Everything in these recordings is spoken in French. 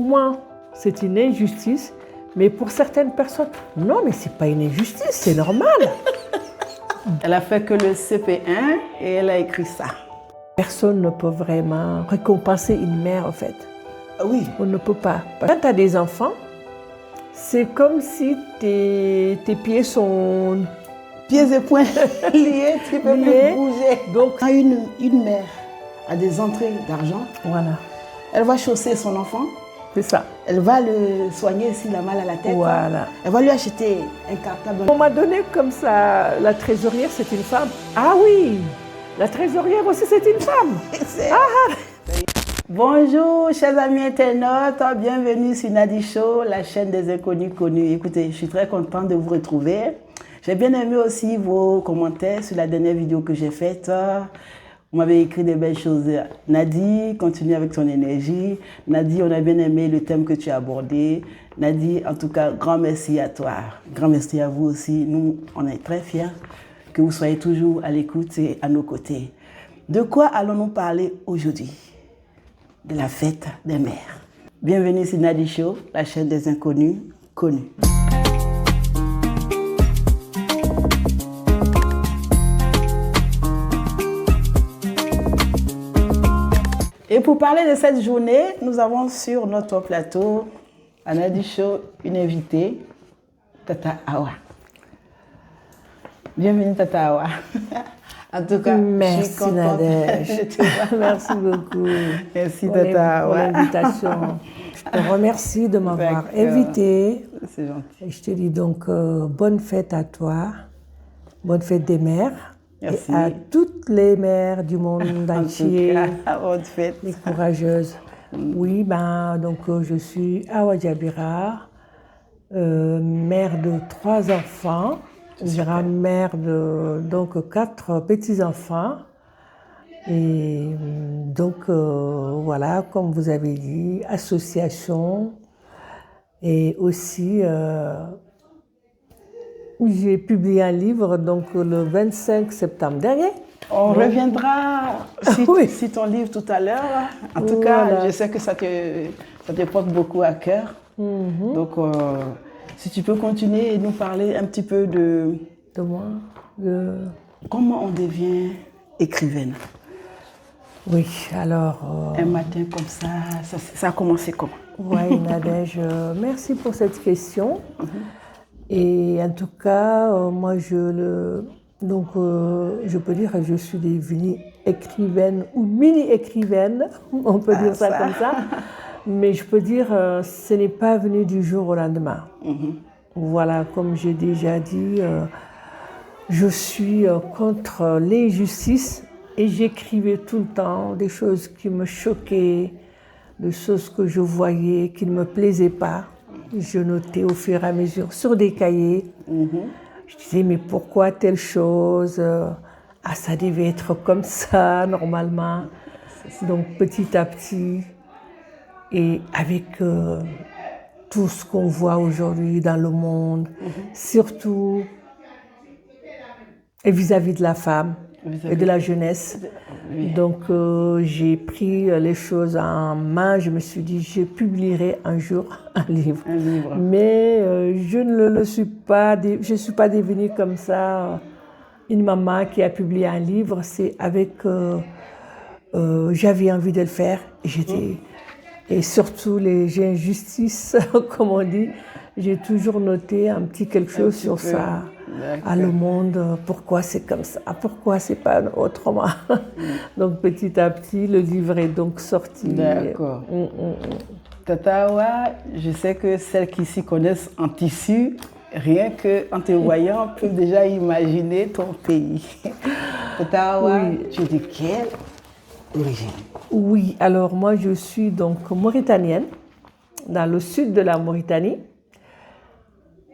moi, c'est une injustice, mais pour certaines personnes, non, mais c'est pas une injustice, c'est normal. Elle a fait que le CP1 et elle a écrit ça. Personne ne peut vraiment récompenser une mère, en fait. Oui. On ne peut pas. Quand tu as des enfants, c'est comme si tes pieds sont... Pieds et poings liés, tu peux plus bouger. Donc, quand une mère a des entrées d'argent, voilà. Elle va chausser son enfant. C'est ça. Elle va le soigner s'il a mal à la tête. Voilà. Elle va lui acheter un cartable. On m'a donné comme ça, la trésorière, c'est une femme. Ah oui, la trésorière aussi, c'est une femme. Bonjour, chers amis internautes. Bienvenue sur Nadi Show, la chaîne des inconnus connus. Écoutez, je suis très contente de vous retrouver. J'ai bien aimé aussi vos commentaires sur la dernière vidéo que j'ai faite. Vous m'avez écrit des belles choses. Nadi, continue avec ton énergie. Nadi, on a bien aimé le thème que tu as abordé. Nadi, en tout cas, grand merci à toi. Grand merci à vous aussi. Nous, on est très fiers que vous soyez toujours à l'écoute et à nos côtés. De quoi allons-nous parler aujourd'hui? De la fête des mères. Bienvenue sur Nadi Show, la chaîne des inconnus connus. Et pour parler de cette journée, nous avons sur notre plateau, à Nadi Show, une invitée, Tata Awa. Bienvenue Tata Awa. En tout cas, merci, je suis contente de te voir. Merci beaucoup. Merci Tata Awa. Pour l'invitation. Je te remercie de m'avoir invitée. C'est gentil. Et je te dis donc bonne fête à toi, bonne fête des mères. Merci. Et à toutes les mères du monde entier, bonne fête. les courageuses. Oui, donc je suis Awa Jabira, mère de 3 enfants, grand-mère de 4 petits-enfants. Et donc voilà, comme vous avez dit, association et aussi j'ai publié un livre donc le 25 septembre dernier. On reviendra sur ton livre tout à l'heure. En tout cas, je sais que ça te porte beaucoup à cœur. Donc, si tu peux continuer et nous parler un petit peu de moi. Comment on devient écrivaine. Oui, alors... Un matin comme ça a commencé comment? Oui, Nadège, merci pour cette question. Et en tout cas, moi, je peux dire que je suis devenue écrivaine ou mini-écrivaine, on peut dire ça comme ça. Mais je peux dire, ce n'est pas venu du jour au lendemain. Voilà, comme j'ai déjà dit, je suis contre l'injustice et j'écrivais tout le temps des choses qui me choquaient, des choses que je voyais qui ne me plaisaient pas. Je notais au fur et à mesure sur des cahiers. Je disais, mais pourquoi telle chose? Ça devait être comme ça, normalement. Donc, petit à petit, et avec tout ce qu'on voit aujourd'hui dans le monde, surtout vis-à-vis de la femme et de la jeunesse. Donc, j'ai pris les choses en main. Je me suis dit, je publierai un jour un livre. Mais je ne suis pas devenue comme ça une maman qui a publié un livre. C'est avec... j'avais envie de le faire. Et surtout les injustices, comme on dit, j'ai toujours noté un petit quelque chose sur ça. À le monde, pourquoi c'est comme ça, pourquoi c'est pas autrement. Donc petit à petit, le livre est donc sorti. D'accord. Tata Awa, je sais que celles qui s'y connaissent en tissu, rien qu'en te voyant, peuvent déjà imaginer ton pays. Tata Awa, tu es de quelle origine? Oui, alors moi je suis donc mauritanienne, dans le sud de la Mauritanie.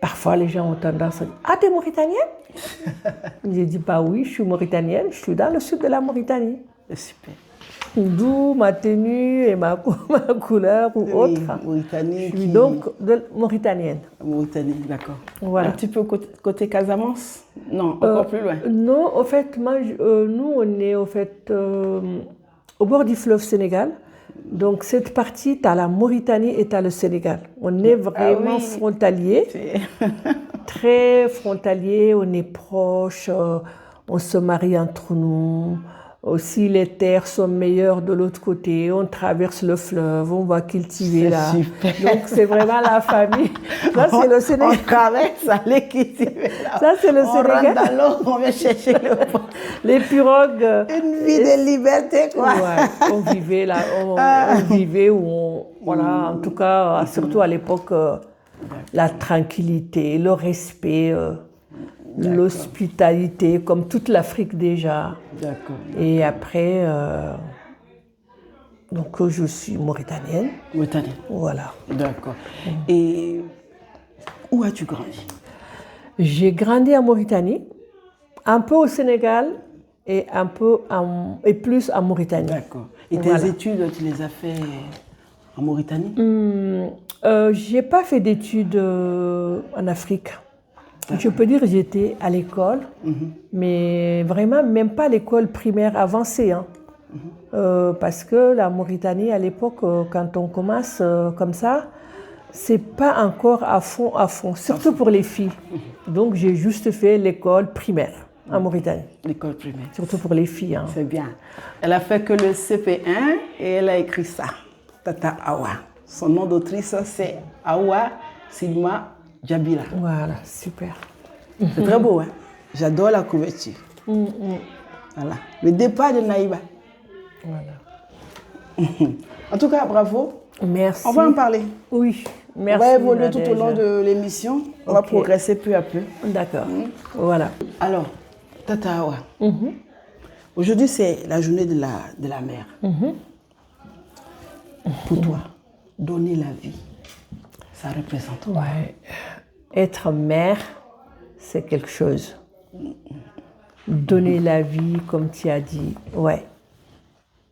Parfois, les gens ont tendance à dire « Ah, t'es mauritanienne ?» J'ai dit « Bah oui, je suis mauritanienne, je suis dans le sud de la Mauritanie. » Super. D'où ma tenue et ma couleur ou autre. Mauritanie. Je suis donc mauritanienne. Mauritanie, d'accord. Voilà. Un petit peu côté Casamance? Non, encore plus loin. Non, au fait, nous, on est au bord du fleuve Sénégal. Donc cette partie, tu as la Mauritanie et tu as le Sénégal. On est vraiment frontaliers, très frontaliers, on est proches, on se marie entre nous. Aussi, les terres sont meilleures de l'autre côté. On traverse le fleuve, on va cultiver là. Super. Donc, c'est vraiment la famille. Ça, c'est le Sénégal. On traverse, aller cultiver là. Ça, c'est le Sénégal. On rentre dans l'eau, on vient chercher le pont. Les pirogues. Une vie de liberté, quoi. Ouais, on vivait là. On vivait où on. Voilà, en tout cas, surtout à l'époque, la tranquillité, le respect. L'hospitalité, comme toute l'Afrique déjà. D'accord. Et après, donc je suis mauritanienne. Mauritanienne. Voilà. D'accord. Et où as-tu grandi? J'ai grandi en Mauritanie, un peu au Sénégal et et plus en Mauritanie. D'accord. Et tes études, tu les as fait en Mauritanie? J'ai pas fait d'études en Afrique. Je peux dire que j'étais à l'école, mais vraiment même pas l'école primaire avancée. Hein. Parce que la Mauritanie, à l'époque, quand on commence comme ça, c'est pas encore à fond, surtout pour les filles. Donc j'ai juste fait l'école primaire en Mauritanie. L'école primaire. Surtout pour les filles. Hein. C'est bien. Elle a fait que le CP1 et elle a écrit ça. Tata Awa. Son nom d'autrice, c'est Awa Silma Djabila. Voilà, super. C'est très beau, hein? J'adore la couverture. Voilà. Le départ de Naïba. Voilà. En tout cas, bravo. Merci. On va en parler. Oui, merci. On va évoluer tout au long de l'émission. On va progresser peu à peu. D'accord. Voilà. Alors, Tata Awa, aujourd'hui c'est la journée de la mère. Pour toi, donner la vie, ça représente quoi? Ouais. Être mère, c'est quelque chose. Donner la vie, comme tu as dit, ouais.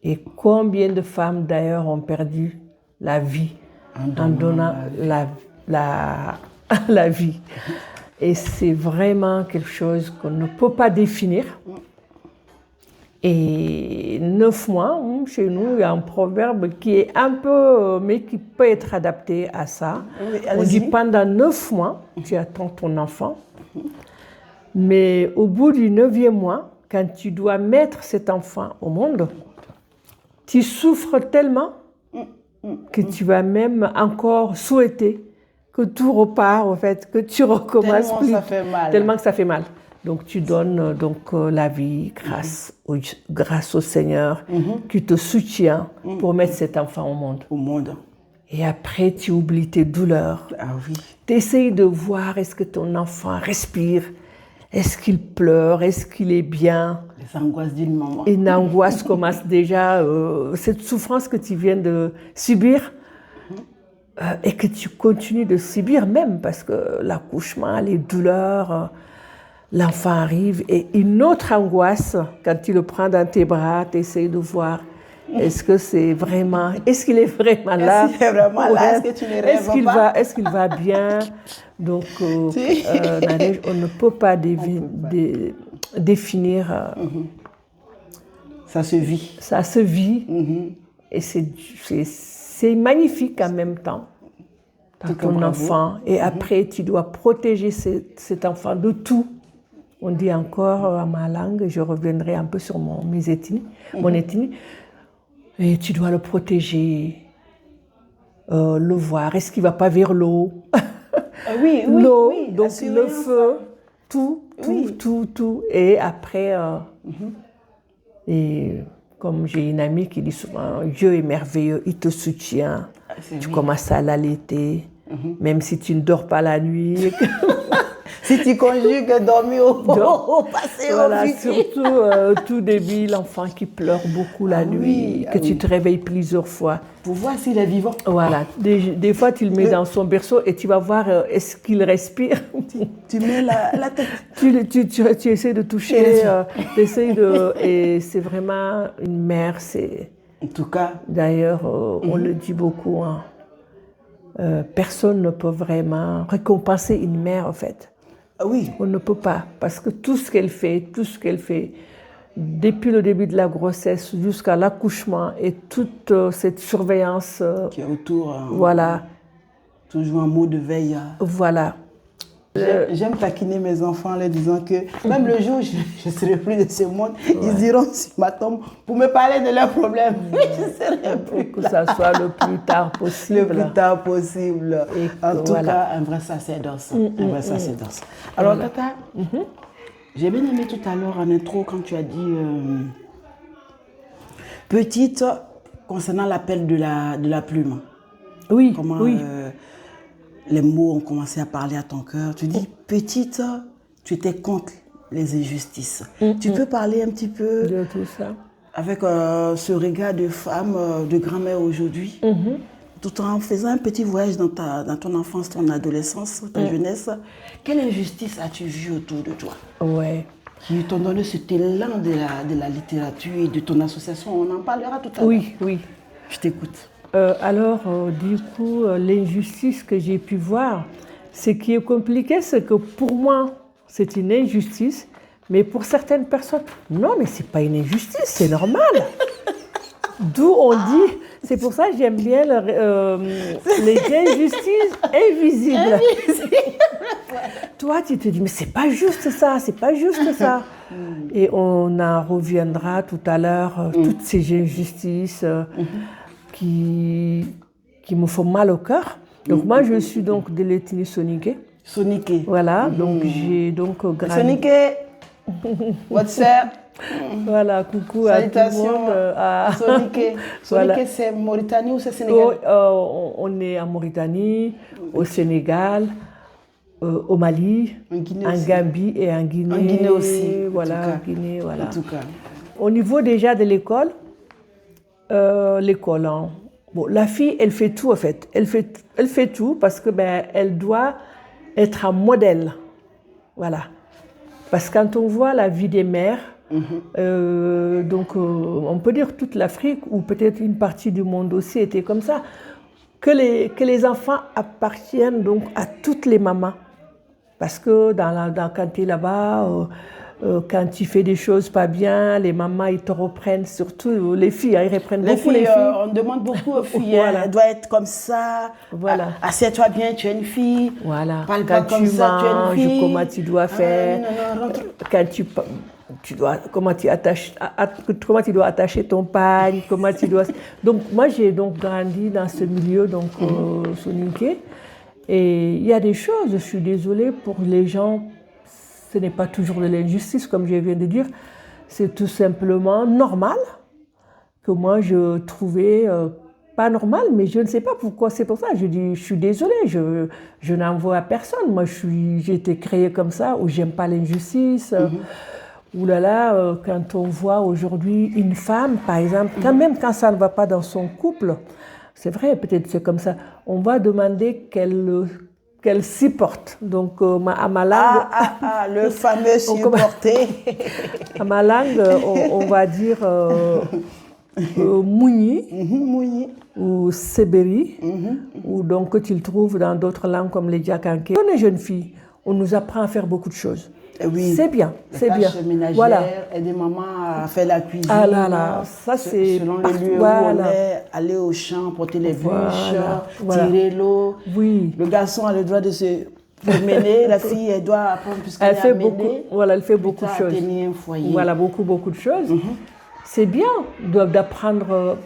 Et combien de femmes d'ailleurs ont perdu la vie en donnant la vie. Et c'est vraiment quelque chose qu'on ne peut pas définir. Et 9 mois, chez nous, il y a un proverbe qui est un peu, mais qui peut être adapté à ça. Oui, on dit pendant 9 mois, tu attends ton enfant. Mais au bout du 9e mois, quand tu dois mettre cet enfant au monde, tu souffres tellement que tu vas même encore souhaiter que tout repart, en fait, que tu recommences tellement plus. Ça fait mal. Tellement que ça fait mal. Donc tu donnes la vie grâce au Seigneur qui te soutient pour mettre cet enfant au monde. Au monde. Et après, tu oublies tes douleurs. Ah oui. Tu essayes de voir est-ce que ton enfant respire, est-ce qu'il pleure, est-ce qu'il est bien. Les angoisses d'une maman. Une angoisse commence déjà, cette souffrance que tu viens de subir et que tu continues de subir même parce que l'accouchement, les douleurs, l'enfant arrive et une autre angoisse quand tu le prends dans tes bras, tu essayes de voir est-ce que c'est vraiment, est-ce qu'il est vraiment là? Est-ce qu'il est vraiment là? Est-ce que tu ne rêves pas? Est-ce qu'il va bien? Donc, Nadège, on ne peut pas définir. Ça se vit. Ça se vit. Et c'est magnifique en même temps. Ton enfant. Et après, tu dois protéger cet enfant de tout. On dit encore à ma langue, je reviendrai un peu sur mon ethnie. Et tu dois le protéger, le voir. Est-ce qu'il ne va pas vers l'eau? Oui, l'eau, oui. donc le feu, tout. Et après, et comme j'ai une amie qui dit souvent, Dieu est merveilleux, il te soutient. Tu commences à l'allaiter, même si tu ne dors pas la nuit. Si tu conjugues dormir au passé, voilà, au futur. Surtout tout début, l'enfant qui pleure beaucoup la nuit, que tu te réveilles plusieurs fois. Pour voir s'il est vivant. Voilà, des fois tu le mets dans son berceau et tu vas voir est-ce qu'il respire. Tu mets la tête. Tu essaies de toucher, et c'est vraiment une mère, c'est... En tout cas. D'ailleurs, on le dit beaucoup, hein. Personne ne peut vraiment récompenser une mère en fait. Oui. On ne peut pas, parce que tout ce qu'elle fait depuis le début de la grossesse jusqu'à l'accouchement et toute cette surveillance. Qui est autour. Voilà. Toujours en mode de veille. Voilà. J'aime taquiner mes enfants en leur disant que même le jour où je ne serai plus de ce monde, ils iront sur ma tombe pour me parler de leurs problèmes. Je serai plus que ça soit le plus tard possible. Le plus tard possible. Et en tout cas, un vrai sacerdoce. Un vrai sacerdoce. Alors, Tata, j'ai bien aimé tout à l'heure en intro quand tu as dit petite concernant l'appel de la plume. Oui, comment, oui. Les mots ont commencé à parler à ton cœur. Tu dis, petite, tu étais contre les injustices. Tu peux parler un petit peu de tout ça avec ce regard de femme, de grand-mère aujourd'hui, tout en faisant un petit voyage dans ton enfance, ton adolescence, ta jeunesse. Quelle injustice as-tu vu autour de toi? Ouais. Qui t'ont donné cet élan de la littérature et de ton association? On en parlera tout à l'heure. Oui, oui. Je t'écoute. Du coup, l'injustice que j'ai pu voir, ce qui est compliqué, c'est que pour moi, c'est une injustice, mais pour certaines personnes, non, mais c'est pas une injustice, c'est normal. D'où on dit, c'est pour ça que j'aime bien les injustices invisibles. Toi, tu te dis, mais c'est pas juste ça, c'est pas juste ça. Et on en reviendra tout à l'heure, toutes ces injustices. Qui me font mal au cœur. Donc moi, je suis donc de l'ethnie Soninké. Soninké. Voilà, donc j'ai donc grandi. Soninké, what's up? Voilà, coucou salutations à tout le monde. Soninké. Voilà. Soninké, c'est Mauritanie ou c'est Sénégal? On est en Mauritanie, au Sénégal, au Mali, en Gambie et en Guinée. En Guinée aussi. Voilà, en Guinée, voilà. En tout cas. Au niveau déjà de l'école, hein. Bon, la fille, elle fait tout en fait. Elle fait tout parce que elle doit être un modèle. Voilà. Parce que quand on voit la vie des mères, on peut dire toute l'Afrique ou peut-être une partie du monde aussi était comme ça, que les enfants appartiennent donc à toutes les mamans. Parce que quand tu es là-bas, quand tu fais des choses pas bien, les mamans, ils te reprennent, surtout les filles, ils reprennent beaucoup les filles. On demande beaucoup aux filles, voilà. Elle doit être comme ça, voilà. Assieds-toi bien, tu es une fille, voilà. Parle quand pas comme ça, tu es une fille. Comment tu dois faire, quand comment tu dois attacher ton pagne, comment tu dois... Donc moi, j'ai donc grandi dans ce milieu, donc Soninké, et il y a des choses, je suis désolée pour les gens, ce n'est pas toujours de l'injustice, comme je viens de dire. C'est tout simplement normal, que moi je trouvais pas normal, mais je ne sais pas pourquoi. C'est pour ça que je dis, je suis désolée, je n'en veux à personne. Moi, j'ai été créée comme ça, où j'aime pas l'injustice. Ouh là là, quand on voit aujourd'hui une femme, par exemple, même quand ça ne va pas dans son couple, c'est vrai, peut-être c'est comme ça, on va demander qu'elle s'y porte. Donc, à ma langue... le fameux supporter. À ma langue, on va dire mouni ou seberi, ou donc que tu le trouves dans d'autres langues comme les diakanké. On est jeune fille, on nous apprend à faire beaucoup de choses. Oui. C'est bien, c'est bien. Ménagères, voilà. Aider maman à faire la cuisine. Ah là là, ça c'est selon les lieux où on est, aller au champ, porter les bûches, tirer l'eau. Oui. Le garçon a le droit de se mener, la fille elle doit apprendre puisqu'elle est amenée. Voilà, elle fait beaucoup de choses. Tenir un foyer. Voilà, beaucoup de choses. C'est bien d'apprendre.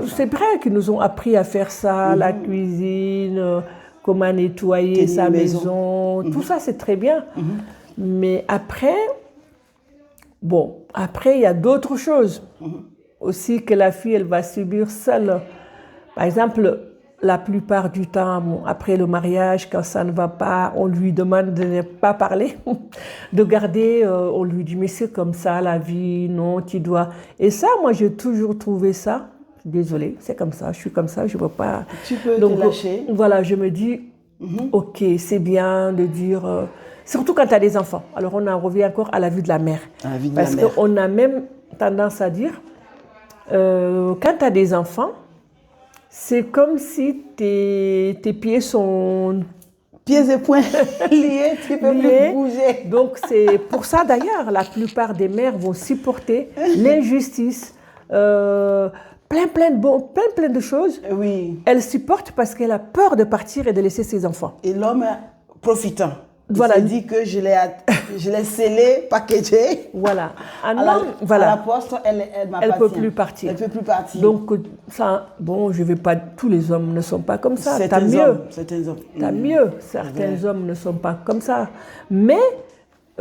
C'est vrai qu'ils nous ont appris à faire ça, la cuisine, comment nettoyer sa maison. Tout ça c'est très bien. Mais après, il y a d'autres choses aussi que la fille, elle va subir seule. Par exemple, la plupart du temps, après le mariage, quand ça ne va pas, on lui demande de ne pas parler, de garder, on lui dit, mais c'est comme ça la vie, non, tu dois... Et ça, moi, j'ai toujours trouvé ça, désolée, c'est comme ça, je suis comme ça, je ne peux pas... Tu peux te lâcher. Voilà, je me dis, ok, c'est bien de dire... Surtout quand tu as des enfants. Alors, on en revient encore à la vie de la mère. Parce qu'on a même tendance à dire, quand tu as des enfants, c'est comme si tes pieds sont pieds et poings liés, tu ne peux plus bouger. Donc c'est pour ça d'ailleurs, la plupart des mères vont supporter l'injustice, plein de choses. Oui. Elle supporte parce qu'elle a peur de partir et de laisser ses enfants. Et l'homme profitant. Voilà. Il s'est dit que je l'ai scellé, packagé. Voilà. À la poste, elle ne peut plus partir. Elle peut plus partir. Donc, ça, bon, je vais pas. Tous les hommes ne sont pas comme ça. T'as mieux. Certains hommes. T'as mieux. Certains hommes ne sont pas comme ça. Mais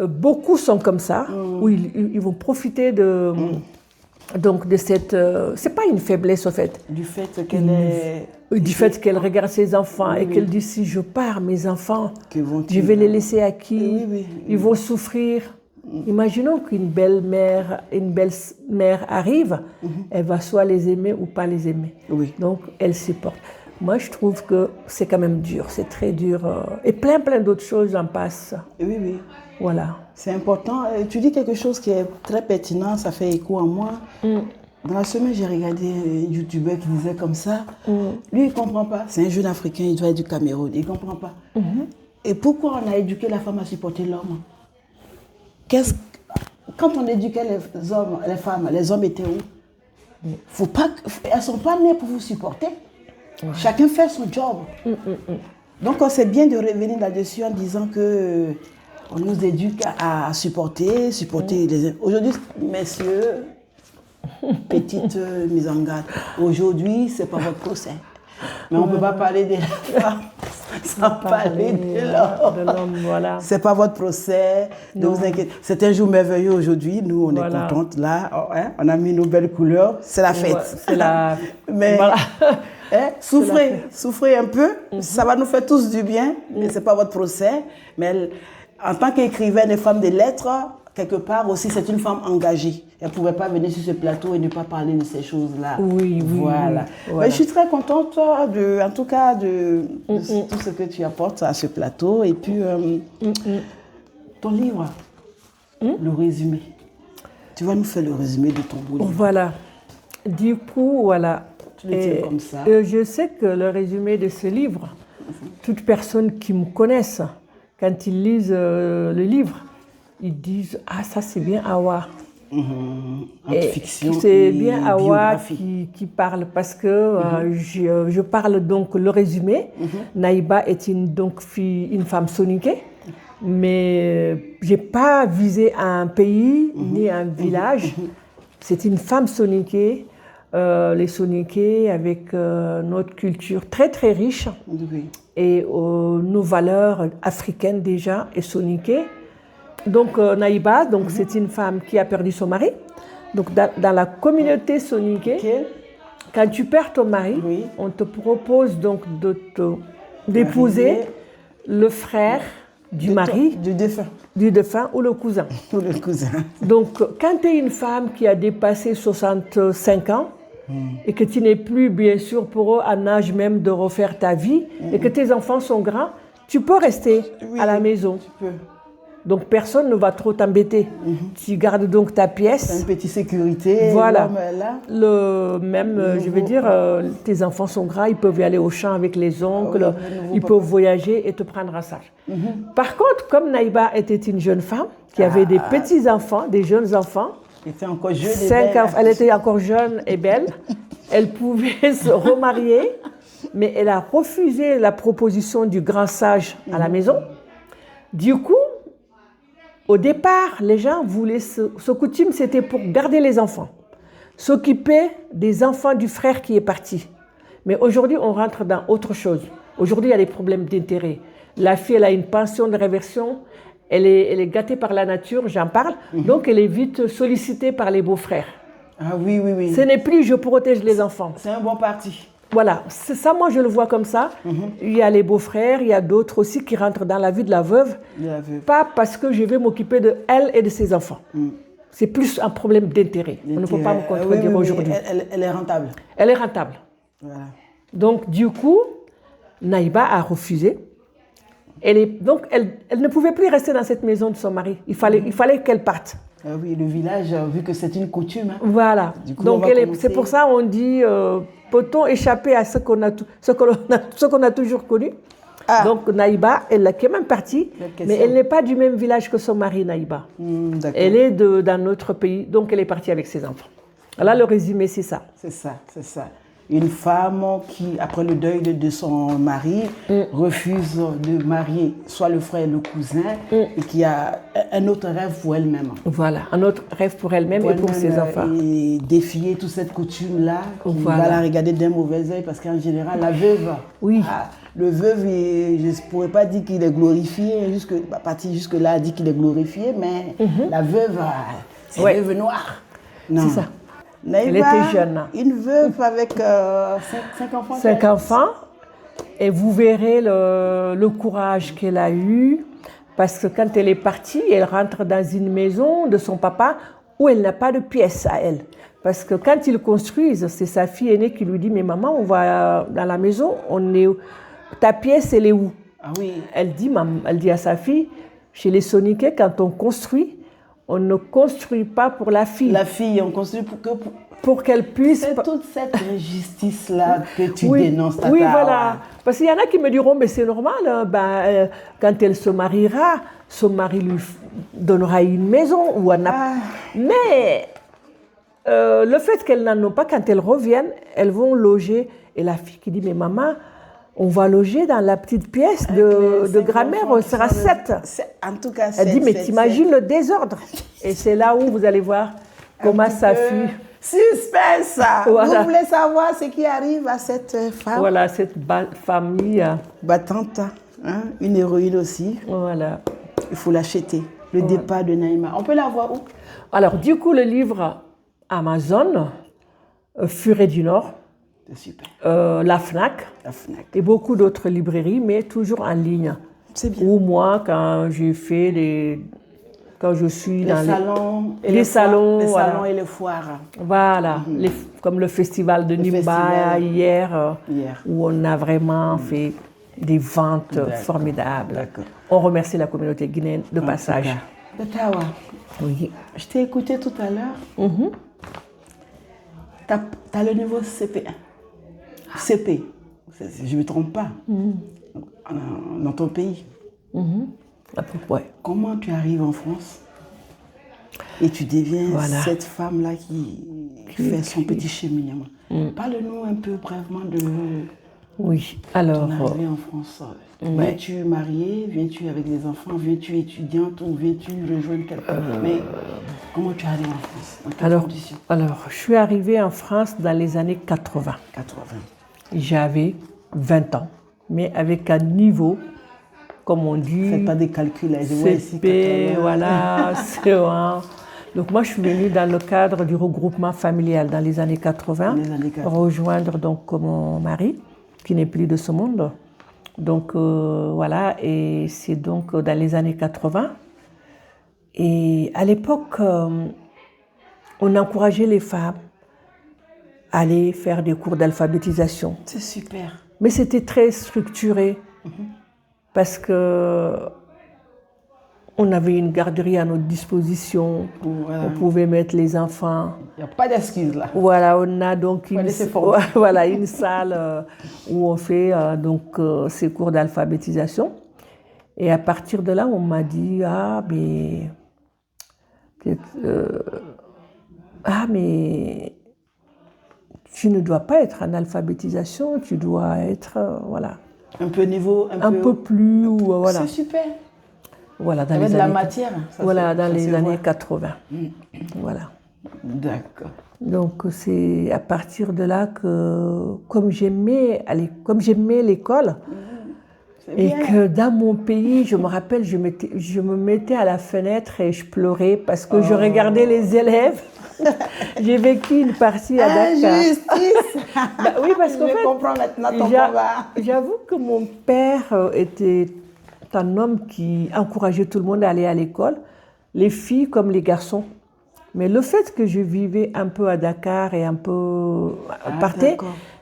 beaucoup sont comme ça, où ils vont profiter de. Donc de cette, c'est pas une faiblesse au fait. Du fait qu'elle est. Du fait qu'elle regarde ses enfants et qu'elle dit si je pars, mes enfants, je vais les laisser à qui? Ils vont souffrir. Imaginons qu'une belle mère arrive, elle va soit les aimer ou pas les aimer. Oui. Donc elle supporte. Moi je trouve que c'est quand même dur, c'est très dur. Et plein d'autres choses en passent. Oui. Voilà. C'est important. Tu dis quelque chose qui est très pertinent, ça fait écho à moi. Dans la semaine, j'ai regardé un youtubeur qui disait comme ça. Lui, il ne comprend pas. C'est un jeune Africain, il doit être du Cameroun. Il ne comprend pas. Et pourquoi on a éduqué la femme à supporter l'homme? Quand on éduquait les femmes, les hommes étaient où? Elles ne sont pas nées pour vous supporter. Chacun fait son job. Donc, c'est bien de revenir là-dessus en disant que on nous éduque à supporter les... Aujourd'hui, messieurs, petite mise en garde. Aujourd'hui, ce n'est pas votre procès. Mais on ne peut pas parler de la femme sans parler de l'homme. Voilà. Ce n'est pas votre procès. Ne vous inquiétez. C'est un jour merveilleux aujourd'hui. Nous, on est contentes. Là, on a mis nos belles couleurs. C'est la fête. Mais souffrez un peu. Ça va nous faire tous du bien. Mais ce n'est pas votre procès. Mais en tant qu'écrivaine et femme de lettres, quelque part aussi, c'est une femme engagée. Elle ne pouvait pas venir sur ce plateau et ne pas parler de ces choses-là. Oui. Voilà. Mais je suis très contente, en tout cas, de tout ce que tu apportes à ce plateau. Et puis, ton livre, le résumé. Tu vas nous faire le résumé de ton beau livre. Voilà. Du coup, voilà. Tu le tiens comme ça. Je sais que le résumé de ce livre, toute personne qui me connaisse, quand ils lisent le livre, ils disent « Ah, ça c'est bien Awa ». Fiction c'est bien Awa qui parle parce que je parle donc le résumé. Naïba est une femme soninké, mais je n'ai pas visé un pays ni un village. C'est une femme soninké. Les soninké avec notre culture très très riche et nos valeurs africaines déjà et soninké. Donc Naïba, c'est une femme qui a perdu son mari. Donc dans la communauté soninké, quand tu perds ton mari, on te propose donc d'épouser le frère du mari, du défunt ou le cousin. Donc quand tu es une femme qui a dépassé 65 ans, et que tu n'es plus, bien sûr, pour eux, en âge même de refaire ta vie, et que tes enfants sont grands, tu peux rester à la maison. Tu peux. Donc, personne ne va trop t'embêter. Tu gardes donc ta pièce. T'as une petite sécurité. Voilà. Là. Je veux dire, tes enfants sont grands, ils peuvent y aller au champ avec les oncles, ils peuvent voyager et te prendre en charge. Par contre, comme Naïba était une jeune femme, qui avait des petits-enfants, des jeunes enfants, elle était encore jeune elle était encore jeune et belle. Elle pouvait se remarier, mais elle a refusé la proposition du grand sage à la maison. Du coup, au départ, les gens voulaient ce coutume, c'était pour garder les enfants, s'occuper des enfants du frère qui est parti. Mais aujourd'hui, on rentre dans autre chose. Aujourd'hui, il y a des problèmes d'intérêt. La fille, elle a une pension de réversion. Elle est gâtée par la nature, j'en parle. Donc, elle est vite sollicitée par les beaux-frères. Ah oui. Ce n'est plus « je protège les enfants ». C'est un bon parti. Voilà, c'est ça, moi je le vois comme ça. Il y a les beaux-frères, il y a d'autres aussi qui rentrent dans la vie de la veuve. Pas parce que je vais m'occuper d'elle et de ses enfants. C'est plus un problème d'intérêt. On ne peut pas me contredire aujourd'hui. Elle est rentable. Elle est rentable. Voilà. Donc, du coup, Naïba a refusé. Donc, elle ne pouvait plus rester dans cette maison de son mari. Il fallait qu'elle parte. Ah oui, le village, vu que c'est une coutume. Hein. Voilà. Coup, donc, c'est pour ça qu'on dit, peut-on échapper à ce qu'on a toujours connu? Ah. Donc Naïba, elle qui est même partie, mais elle n'est pas du même village que son mari Naïba. Elle est dans notre pays, donc elle est partie avec ses enfants. Là, le résumé, c'est ça. C'est ça, c'est ça. Une femme qui, après le deuil de son mari, refuse de marier soit le frère, le cousin, et qui a un autre rêve pour elle-même. Voilà, un autre rêve pour elle-même et pour ses enfants. Et défier toute cette coutume-là, qui va la regarder d'un mauvais œil, parce qu'en général, la veuve, le veuve, je ne pourrais pas dire qu'il est glorifié, partie jusque-là a dit qu'il est glorifié, mais la veuve, c'est une veuve noire. C'est ça. Naïba, elle était jeune. Une veuve avec 5 enfants. 5 enfants. Et vous verrez le courage qu'elle a eu. Parce que quand elle est partie, elle rentre dans une maison de son papa où elle n'a pas de pièce à elle. Parce que quand ils construisent, c'est sa fille aînée qui lui dit « Mais maman, on va dans la maison, ta pièce, elle est où ?» Ah oui. Elle dit à sa fille « Chez les Soniquais, quand on construit, on ne construit pas pour la fille. » La fille, on construit pour qu'elle puisse... C'est toute cette injustice-là que tu dénonces, Tata. Oui, voilà. Parce qu'il y en a qui me diront, mais c'est normal, hein, quand elle se mariera, son mari lui donnera une maison. Mais le fait qu'elles n'en ont pas, quand elles reviennent, elles vont loger. Et la fille qui dit, mais maman, on va loger dans la petite pièce de grand-mère, on sera 7. En tout cas, elle dit, mais t'imagines le désordre. Et c'est là où vous allez voir comment ça fut. Suspense. Voilà. Vous voulez savoir ce qui arrive à cette femme? Voilà, cette famille. Battante, hein? Une héroïne aussi. Voilà. Il faut l'acheter. Le départ de Naïma. On peut la voir où? Alors, du coup, le livre Amazon, Furet du Nord. C'est super. La FNAC. La FNAC. Et beaucoup d'autres librairies, mais toujours en ligne. C'est bien. Ou moi, quand j'ai fait quand je suis les dans salons, les salons et les foires. Voilà, comme le festival de Nimba hier, où on a vraiment fait des ventes formidables. On remercie la communauté guinéenne de passage. Tawa, oui. Je t'ai écouté tout à l'heure. Tu as le niveau CP1. CP, je ne me trompe pas, dans ton pays. Ouais. Comment tu arrives en France et tu deviens cette femme-là qui fait son petit cheminement? Parle-nous un peu brièvement de ton arrivée en France. Viens-tu mariée? Viens-tu avec des enfants? Viens-tu étudiante ou viens-tu rejoindre quelqu'un? Mais comment tu arrives en France? Dans quelles conditions? Alors, je suis arrivée en France dans les années 80. J'avais 20 ans, mais avec un niveau, comme on dit... Faites pas des calculs, je vois ici 80. Voilà, c'est vrai. Donc moi, je suis venue dans le cadre du regroupement familial dans les années 80, rejoindre donc mon mari, qui n'est plus de ce monde. Donc voilà, et c'est donc dans les années 80. Et à l'époque, on encourageait les femmes à aller faire des cours d'alphabétisation. C'est super. Mais c'était très structuré, parce que on avait une garderie à notre disposition, on pouvait mettre les enfants. Il n'y a pas d'excuse là. Voilà, on a donc une salle où on fait ces cours d'alphabétisation. Et à partir de là, on m'a dit, mais tu ne dois pas être en alphabétisation, tu dois être, un peu niveau, un peu plus, voilà. C'est super. Voilà, dans les de la matière. Dans les années 80. Voilà. D'accord. Donc c'est à partir de là que, comme j'aimais l'école, et que dans mon pays, je me rappelle, je me mettais à la fenêtre et je pleurais parce que je regardais les élèves. J'ai vécu une partie à Dakar. Injustice. Oui, parce qu'en fait, je comprends maintenant ton combat. J'avoue que mon père était un homme qui encourageait tout le monde à aller à l'école, les filles comme les garçons. Mais le fait que je vivais un peu à Dakar et un peu partais,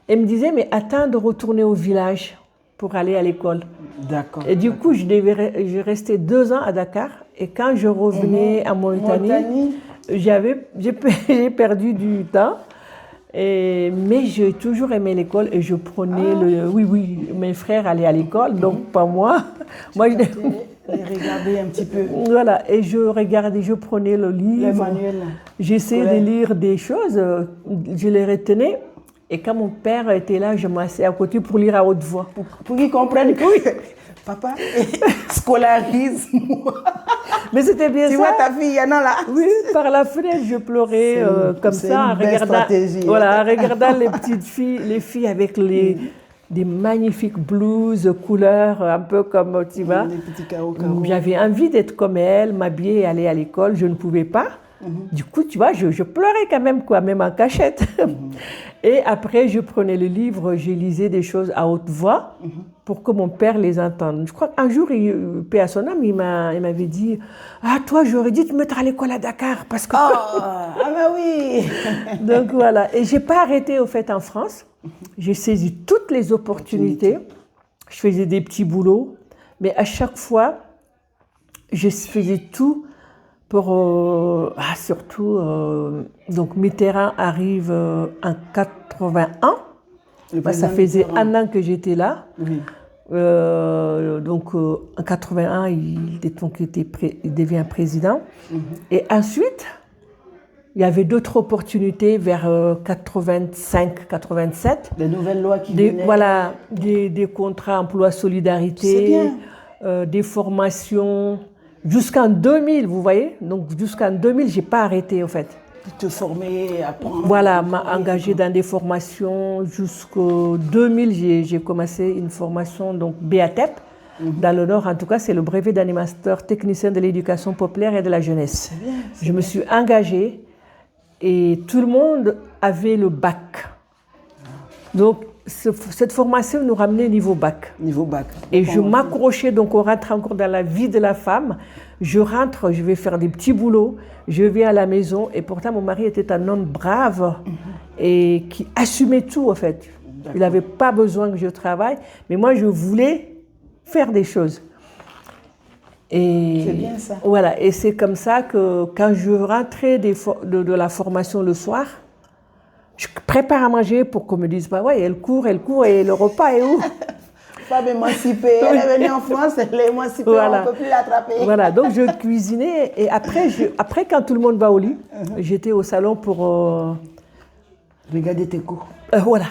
elle me disait, mais attends de retourner au village pour aller à l'école. D'accord. Et du coup, je restais 2 ans à Dakar. Et quand je revenais à Mauritanie, j'ai perdu du temps. Mais j'ai toujours aimé l'école et je prenais le... Oui, mes frères allaient à l'école, donc pas moi. Moi, je... Regardez un petit peu. Voilà, et je prenais le livre. Le manuel. J'essayais de lire des choses, je les retenais. Et quand mon père était là, je m'asseyais à côté pour lire à haute voix. Pour qu'ils comprennent que papa, scolarise-moi. Mais c'était bien ça. Tu vois ta fille, Yana, là? Oui, par la fenêtre, je pleurais comme ça, en regardant les petites filles, les filles avec des magnifiques blouses, couleurs, un peu comme, tu vois. Des petits carreaux. J'avais envie d'être comme elle, m'habiller et aller à l'école, je ne pouvais pas. Du coup, tu vois, je pleurais quand même, quoi, même en cachette. Et après, je prenais le livre, je lisais des choses à haute voix pour que mon père les entende. Je crois qu'un jour, paix à son âme, il m'avait dit « Ah, toi, j'aurais dû te mettre à l'école à Dakar parce que… » Ah, bah oui. Donc voilà. Et je n'ai pas arrêté, au fait, en France. J'ai saisi toutes les opportunités. Je faisais des petits boulots. Mais à chaque fois, je faisais tout pour… surtout, donc Mitterrand arrive en 81. Ça faisait un an que j'étais là. Oui. Donc en 81, il devient président. Et ensuite, il y avait d'autres opportunités vers 85, 87. Des nouvelles lois qui venaient. Voilà, des contrats emploi solidarité, des formations. Jusqu'en 2000, vous voyez. Donc jusqu'en 2000, je n'ai pas arrêté en fait. Te former, apprendre. Voilà, m'a engagée dans des formations. Jusqu'au 2000, j'ai commencé une formation, donc BATEP. Dans le Nord, en tout cas, c'est le brevet d'animateur technicien de l'éducation populaire et de la jeunesse. C'est bien. Je me suis engagée et tout le monde avait le bac. Donc, cette formation nous ramenait niveau bac. Niveau bac. Et je m'accrochais, donc on rentre encore dans la vie de la femme. Je rentre, je vais faire des petits boulots, je viens à la maison. Et pourtant, mon mari était un homme brave et qui assumait tout, en fait. Il n'avait pas besoin que je travaille, mais moi, je voulais faire des choses. C'est bien ça. Voilà, et c'est comme ça que quand je rentrais de la formation le soir, je prépare à manger pour qu'on me dise pas, ouais, elle court, et le repas est où? Femme émancipée, elle est venue en France, elle est émancipée, voilà. On ne peut plus l'attraper. Voilà, donc je cuisinais et après quand tout le monde va au lit, j'étais au salon pour… regarder tes cours. Voilà,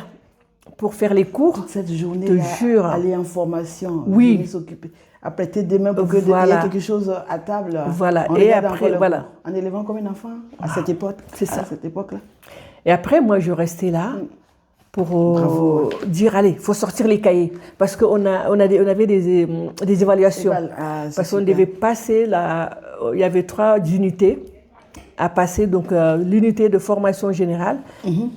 pour faire les cours. Toute cette journée, te jure. Aller en formation, oui. S'occuper. Apprêter des mains pour que il y ait quelque chose à table. Voilà, et après, voilà. En élevant combien d'enfants à cette époque? C'est ça. À cette époque-là. Et après, moi, je restais là pour dire, allez, il faut sortir les cahiers. Parce qu'on avait des évaluations. Parce qu'on devait passer, il y avait 3 unités à passer, donc l'unité de formation générale.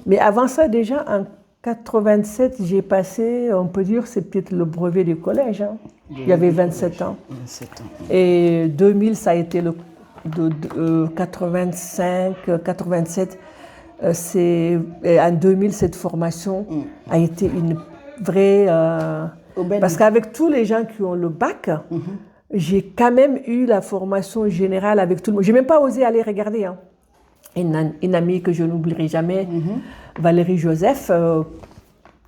Mais avant ça, déjà, en 87, j'ai passé, on peut dire, c'est peut-être le brevet du collège. Hein. Il y avait 27 ans. 27 ans. Et 2000, ça a été le 85, 87. En 2000, cette formation a été une vraie… parce qu'avec tous les gens qui ont le bac, j'ai quand même eu la formation générale avec tout le monde. Je n'ai même pas osé aller regarder. Hein. Une amie que je n'oublierai jamais, Valérie Joseph,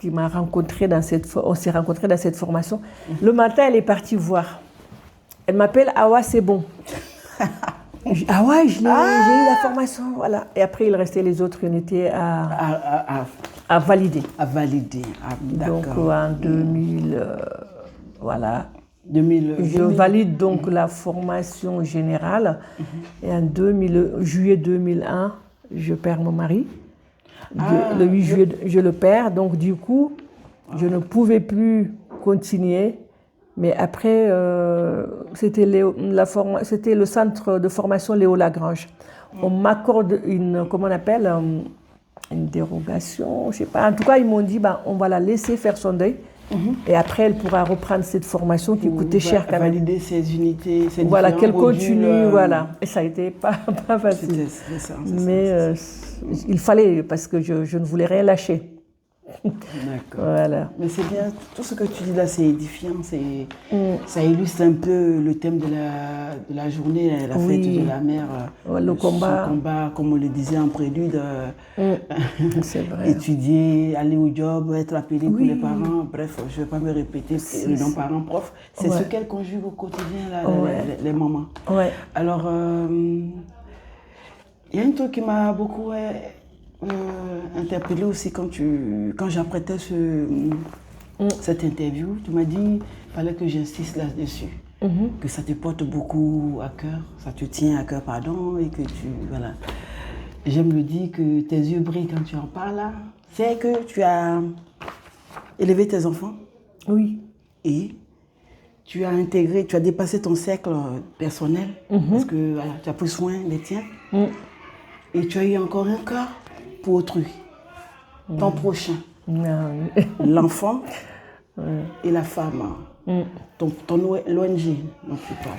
qui m'a rencontrée on s'est rencontrés dans cette formation. Le matin, elle est partie voir. Elle m'appelle, Awa, c'est bon. Ah ouais, j'ai eu la formation, voilà. Et après, il restait les autres unités à valider. À valider, donc en 2000, voilà. 2000, je valide donc la formation générale. Et en juillet 2001, je perds mon mari. Le 8 juillet, je le perds. Donc du coup, je ne pouvais plus continuer. Mais après, c'était le centre de formation Léo Lagrange. On m'accorde une dérogation, je sais pas. En tout cas, ils m'ont dit, on va la laisser faire son deuil. Et après, elle pourra reprendre cette formation qui coûtait cher quand même. Valider ses unités, ses voilà, qu'elle continue, voilà. Et ça a été pas facile. C'est ça, mais il fallait, parce que je ne voulais rien lâcher. D'accord. Voilà. Mais c'est bien, tout ce que tu dis là, c'est édifiant. Ça illustre un peu le thème de la journée, la fête de la mère. Le combat. Son combat, comme on le disait en prélude. C'est vrai. Étudier, aller au job, être appelé pour les parents. Bref, je ne vais pas me répéter. Le nom parent-prof, c'est ce qu'elles conjuguent au quotidien, là, les mamans. Ouais. Alors, il y a un truc qui m'a beaucoup interpellée aussi quand j'apprêtais cette interview. Tu m'as dit qu'il fallait que j'insiste là-dessus, que ça te porte beaucoup à cœur, ça te tient à cœur, pardon, et que voilà. J'aime le dire que tes yeux brillent quand tu en parles là. C'est que tu as élevé tes enfants. Oui. Et tu as intégré, tu as dépassé ton cercle personnel, parce que voilà, tu as pris soin des tiens. Et tu as eu encore un cœur pour autrui, ton prochain, l'enfant et la femme, ton l'ONG dont tu parles.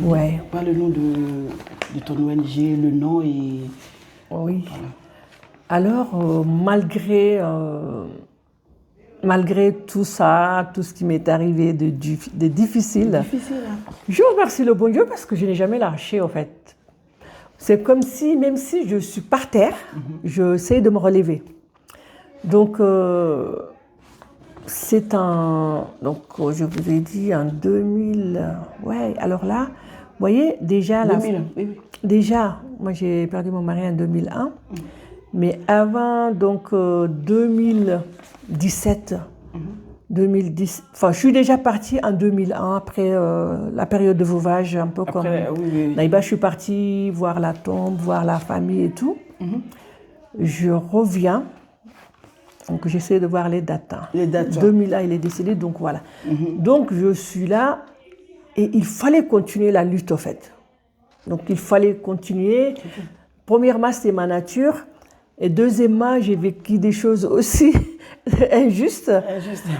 Ouais. Pas le nom de ton ONG, le nom et... Oui. Voilà. Alors, malgré tout ça, tout ce qui m'est arrivé de difficile, je remercie le bon Dieu parce que je n'ai jamais lâché en fait. C'est comme si, même si je suis par terre, j'essaie de me relever. Donc, donc je vous ai dit en 2000, ouais, alors là, vous voyez, déjà, 2000, oui. Déjà, moi j'ai perdu mon mari en 2001, mais avant, donc 2017, 2010, enfin je suis déjà partie en 2001, après la période de veuvage, un peu comme... Naïba, je suis partie voir la tombe, voir la famille et tout. Je reviens, donc j'essaie de voir les dates. Les dates. 2001, il est décédé, donc voilà. Donc je suis là et il fallait continuer la lutte en fait. Donc il fallait continuer. Premièrement, c'était ma nature. Et deuxièmement, j'ai vécu des choses aussi injustes.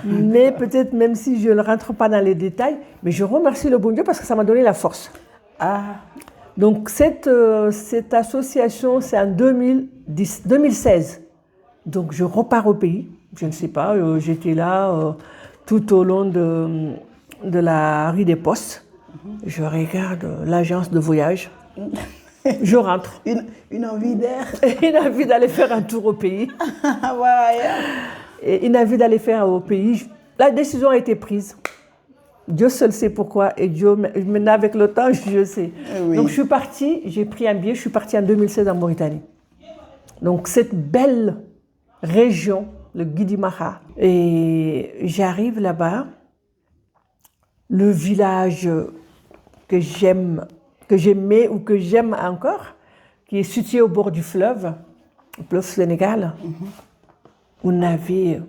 Mais peut-être même si je ne rentre pas dans les détails, mais je remercie le bon Dieu parce que ça m'a donné la force. Donc cette association, c'est en 2016. Donc je repars au pays. Je ne sais pas, j'étais là tout au long de la rue des Postes. Je regarde l'agence de voyage. Je rentre. Une envie d'air. Une envie d'aller faire un tour au pays. Et une envie d'aller faire au pays. La décision a été prise. Dieu seul sait pourquoi. Et Dieu, maintenant avec le temps, je sais. Oui. Donc je suis partie, j'ai pris un billet, je suis partie en 2016 en Mauritanie. Donc cette belle région, le Guidimaha. Et j'arrive là-bas. Le village que j'aimais ou que j'aime encore, qui est situé au bord du fleuve Sénégal, on avait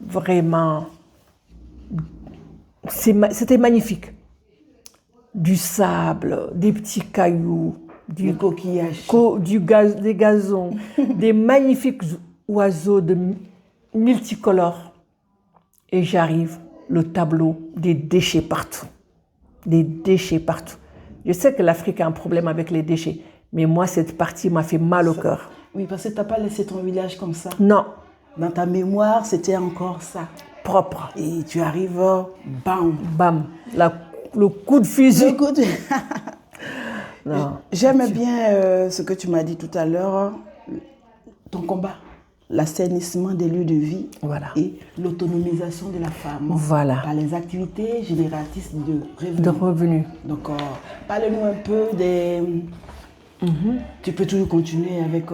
vraiment... C'était magnifique. Du sable, des petits cailloux, des coquillages, des gazons, des magnifiques oiseaux multicolores. Et j'arrive, le tableau, des déchets partout. Des déchets partout. Je sais que l'Afrique a un problème avec les déchets, mais moi, cette partie m'a fait mal au cœur. Oui, parce que tu n'as pas laissé ton village comme ça. Non. Dans ta mémoire, c'était encore ça. Propre. Et tu arrives, bam. Bam. Le coup de fusil. J'aime bien ce que tu m'as dit tout à l'heure, ton combat. L'assainissement des lieux de vie et l'autonomisation de la femme par les activités génératrices de revenus. Donc, parle-nous un peu des... Tu peux toujours continuer avec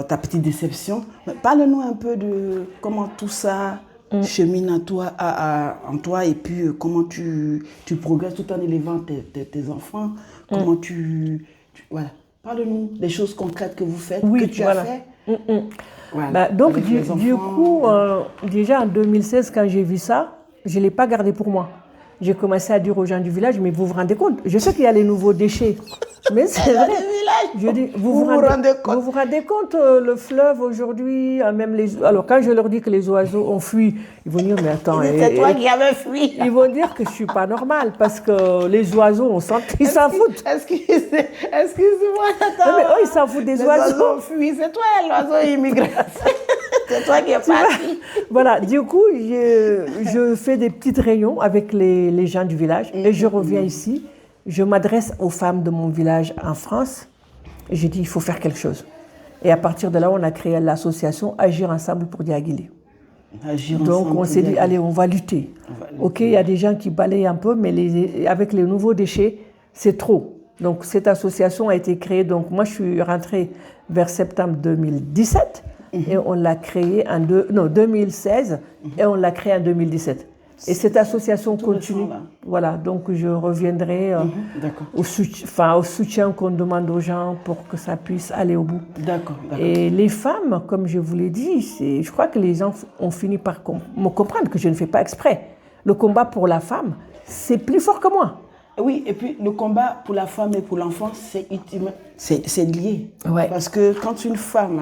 ta petite déception. Parle-nous un peu de comment tout ça chemine en toi et puis comment tu progresses tout en élevant tes enfants. Comment voilà. Parle-nous des choses concrètes que vous faites, que tu as fait. Voilà, donc du coup, déjà en 2016, quand j'ai vu ça, je ne l'ai pas gardé pour moi. J'ai commencé à dire aux gens du village, mais vous vous rendez compte, je sais qu'il y a les nouveaux déchets, mais c'est vrai. Je dis, vous vous rendez compte, le fleuve aujourd'hui, même alors quand je leur dis que les oiseaux ont fui, ils vont dire, mais attends, c'est toi qui avais fui. Ils vont dire que je ne suis pas normale, parce que les oiseaux, ils s'en foutent. Excuse-moi, attends. Non, mais eux, ils s'en foutent des oiseaux. Les oiseaux fuient, c'est toi l'oiseau immigré. C'est toi qui es parti. Voilà, du coup, je fais des petites réunions avec les gens du village et je reviens ici. Je m'adresse aux femmes de mon village en France et je dis il faut faire quelque chose. Et à partir de là, on a créé l'association Agir ensemble pour Diaguilé. Donc on s'est dit, allez, on va lutter. Ok, il y a des gens qui balayent un peu, mais avec les nouveaux déchets, c'est trop. Donc cette association a été créée, donc moi je suis rentrée vers septembre 2017 et on l'a créée en 2016 et on l'a créée en 2017. Et cette association continue. Voilà, donc je reviendrai au soutien qu'on demande aux gens pour que ça puisse aller au bout. D'accord. Et les femmes, comme je vous l'ai dit, je crois que les gens ont fini par me comprendre que je ne fais pas exprès. Le combat pour la femme, c'est plus fort que moi. Oui, et puis le combat pour la femme et pour l'enfant, c'est lié. Ouais. Parce que quand une femme,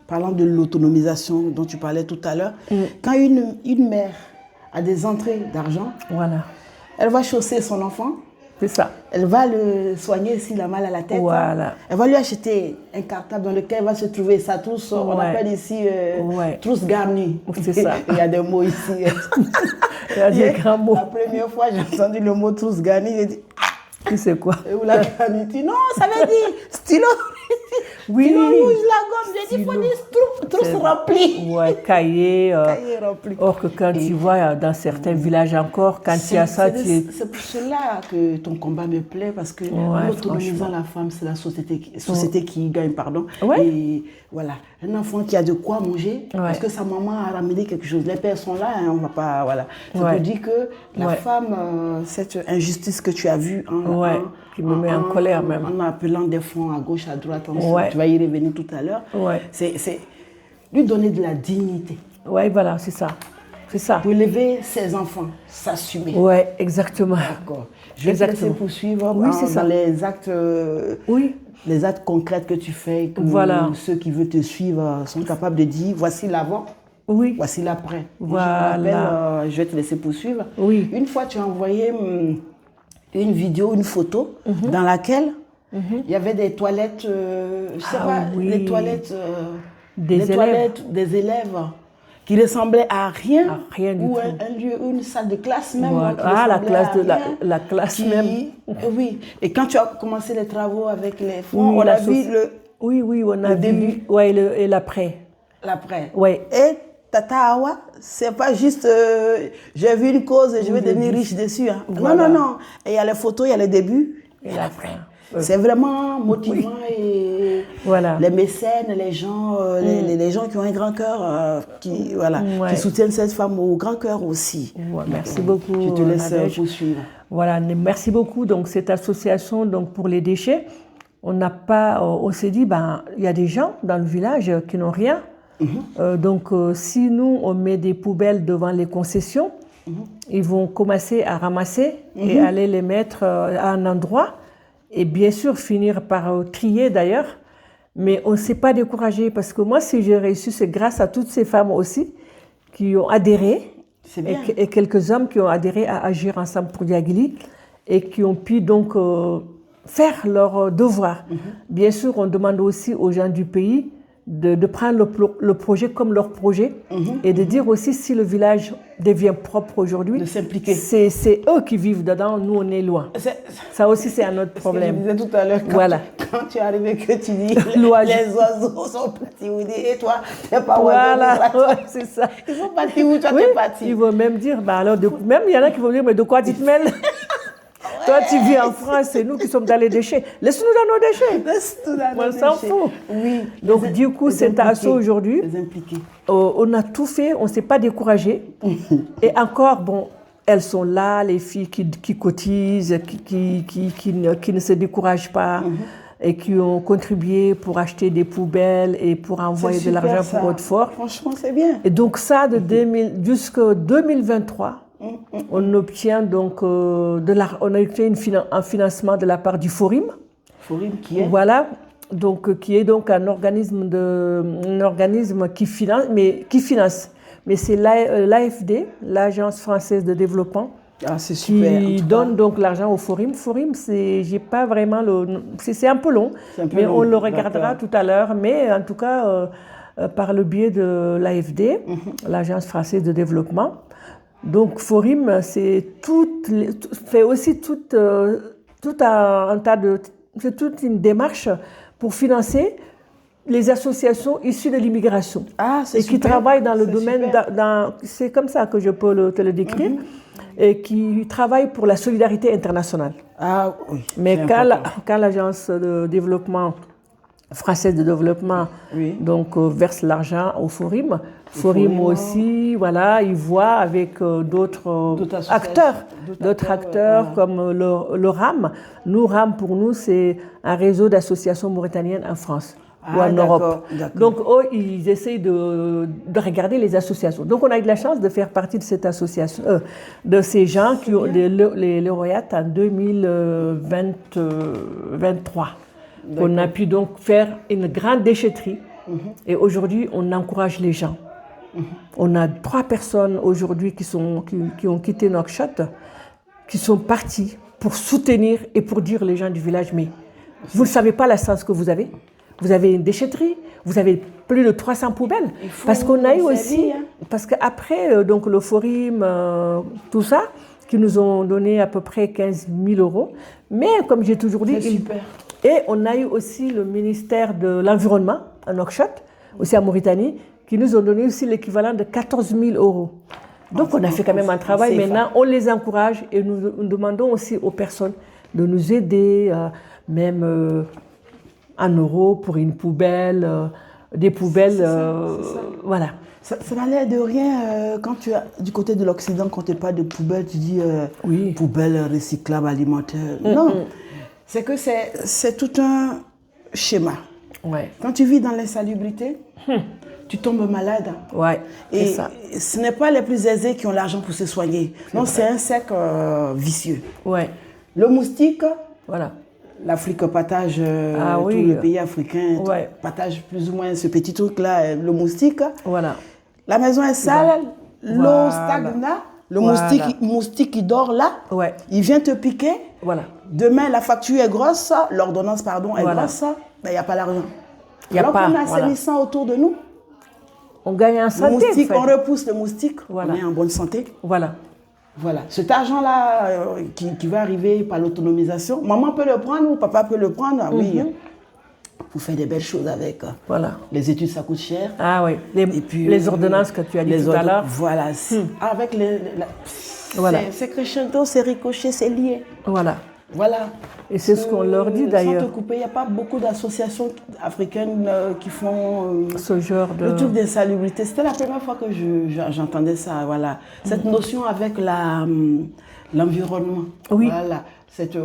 parlant de l'autonomisation dont tu parlais tout à l'heure, quand une mère a des entrées d'argent, voilà. Elle va chausser son enfant. C'est ça. Elle va le soigner s'il a mal à la tête. Voilà. Elle va lui acheter un cartable dans lequel va se trouver sa trousse. On appelle ici trousse garnie. C'est ça. Il y a des mots ici. Il y a des grands mots. La première fois, j'ai entendu le mot trousse garnie. J'ai dit, tu sais quoi? Et où la garnie dit, non, ça veut dire stylo. Oui. Stylo rouge, la gomme. J'ai dit, il faut dire trousse remplie. Ouais, cahier. Cahier rempli. Or que quand tu vois dans certains villages encore, quand il y a ça, c'est pour cela que ton combat me plaît, parce que en autonomisant la femme, c'est la société qui gagne, pardon. Ouais. Et voilà, un enfant qui a de quoi manger, parce que sa maman a ramené quelque chose. Les pères sont là, hein, on va pas, voilà. Ça veut dire que la femme, cette injustice que tu as vue, qui me met en colère même. En appelant des fonds à gauche, à droite, tu vas y revenir tout à l'heure. C'est lui donner de la dignité. Oui, voilà, c'est ça. C'est ça. Pour élever ses enfants, s'assumer. Oui, exactement. D'accord. Je vais te laisser poursuivre dans les actes, les actes concrets que tu fais, que ceux qui veulent te suivre sont capables de dire voici l'avant, voici l'après. Voilà. Je vais te laisser poursuivre. Oui. Une fois, tu as envoyé une vidéo, une photo dans laquelle il y avait des toilettes, les toilettes des élèves qui ressemblaient à rien, ou un lieu, une salle de classe même. Voilà. La classe même. Oui. Et quand tu as commencé les travaux avec les fonds, on a vu on a vu et l'après. L'après. Oui. Et Tata Awa, c'est pas juste j'ai vu une cause et je vais devenir riche dessus. Hein. Voilà. Non. Et il y a les photos, il y a le début et l'après. C'est vraiment motivant et les mécènes, les gens, les gens qui ont un grand cœur, qui soutiennent cette femme au grand cœur aussi. Merci beaucoup. Je te laisse poursuivre. Voilà, merci beaucoup. Donc cette association pour les déchets, on s'est dit il y a des gens dans le village qui n'ont rien. Donc si nous on met des poubelles devant les concessions, ils vont commencer à ramasser et aller les mettre à un endroit. Et bien sûr, finir par trier d'ailleurs. Mais on ne s'est pas découragé parce que moi, si j'ai réussi, c'est grâce à toutes ces femmes aussi qui ont adhéré. Et quelques hommes qui ont adhéré à Agir ensemble pour Diaguili et qui ont pu donc faire leur devoir. Bien sûr, on demande aussi aux gens du pays de prendre le projet comme leur projet et de dire aussi si le village devient propre aujourd'hui, de s'impliquer. C'est eux qui vivent dedans, nous on est loin. Ça aussi c'est un autre problème. Je disais tout à l'heure, quand tu es arrivé que tu dis les oiseaux sont partis et toi tu n'es pas oiseau. C'est ça. Ils sont partis où, toi tu es parti. Ils vont même dire, même il y en a qui vont dire, mais de quoi tu te mêles? Toi, tu vis en France, c'est nous qui sommes dans les déchets. Laisse-nous dans nos déchets. On s'en fout. Oui. Donc, du coup, c'est un assaut aujourd'hui. On a tout fait, on ne s'est pas découragé. Et encore, elles sont là, les filles qui cotisent, qui ne se découragent pas et qui ont contribué pour acheter des poubelles et pour envoyer de l'argent pour Hautefort. Franchement, c'est bien. Et donc, ça, jusqu'en 2023. On obtient donc on a obtenu un financement de la part du Forim. Forim qui est qui est donc un organisme qui finance, mais c'est l'AFD, l'Agence française de développement. C'est super. Qui donne donc l'argent au Forim. Forim, j'ai pas vraiment c'est un peu long, mais on le regardera tout à l'heure. Mais en tout cas, par le biais de l'AFD, l'Agence française de développement. Donc Forim, fait aussi tout un tas c'est toute une démarche pour financer les associations issues de l'immigration. Ah, c'est et qui super. travaillent dans le domaine, Super. c'est comme ça que je peux te le décrire, et qui travaillent pour la solidarité internationale. Ah oui. Mais c'est quand important. l'agence de développement française de développement Oui. donc verse l'argent au Forim, Forim aussi, voilà, il voit avec d'autres acteurs, voilà. comme le RAM. Nous, RAM pour nous, c'est un réseau d'associations mauritaniennes en France. Ou en Europe. D'accord. Donc, eux, ils essayent de regarder les associations. Donc, on a eu de la chance de faire partie de cette association, de ces gens qui ont les lauréates en 2023. On a pu donc faire une grande déchetterie. Et aujourd'hui, on encourage les gens. On a 3 personnes aujourd'hui qui ont quitté Nouakchott, qui sont parties pour soutenir et pour dire aux gens du village, mais vous ne savez pas la chance que vous avez. Vous avez une déchetterie, vous avez plus de 300 poubelles. Parce qu'on a eu aussi, parce qu'après donc le Forim, tout ça, qui nous ont donné à peu près 15 000 euros. Mais comme j'ai toujours dit, et on a eu aussi le ministère de l'Environnement à Nouakchott, aussi à Mauritanie, qui nous ont donné aussi l'équivalent de 14 000 euros. Donc on a fait quand même un travail. Maintenant, on les encourage et nous demandons aussi aux personnes de nous aider, même en euros pour une poubelle, des poubelles, voilà. Ça m'a l'air de rien quand tu as du côté de l'Occident, quand tu parles de poubelle, tu dis poubelle recyclable alimentaire. Non, c'est que c'est tout un schéma. Ouais. Quand tu vis dans l'insalubrité, tu tombes malade. Ouais, et ça. Ce n'est pas les plus aisés qui ont l'argent pour se soigner. Non, c'est un cercle vicieux. Ouais. Le moustique, voilà. L'Afrique partage, tous les pays africains partagent plus ou moins ce petit truc-là, le moustique. Voilà. La maison est sale, l'eau stagne là, le moustique qui dort là, il vient te piquer. Voilà. Demain, la facture est grosse, l'ordonnance, pardon, est grosse, mais il n'y a pas l'argent. Alors qu'on a assainissant autour de nous, on gagne en santé. Le moustique, on repousse le moustique, on est en bonne santé. Voilà. Voilà, cet argent-là qui va arriver par l'autonomisation, maman peut le prendre ou papa peut le prendre, oui, pour faire des belles choses avec. Voilà. Les études, ça coûte cher. Ah oui, les ordonnances que tu as dit tout à l'heure. Voilà, avec c'est crescendo, c'est ricochet, c'est lié. Voilà. Voilà. Et c'est ce qu'on leur dit d'ailleurs. Sans te couper, il n'y a pas beaucoup d'associations africaines qui font ce genre de... le truc d'insalubrité. C'était la première fois que j'entendais ça. Voilà. Cette notion avec l'environnement. Oui. Voilà. Cette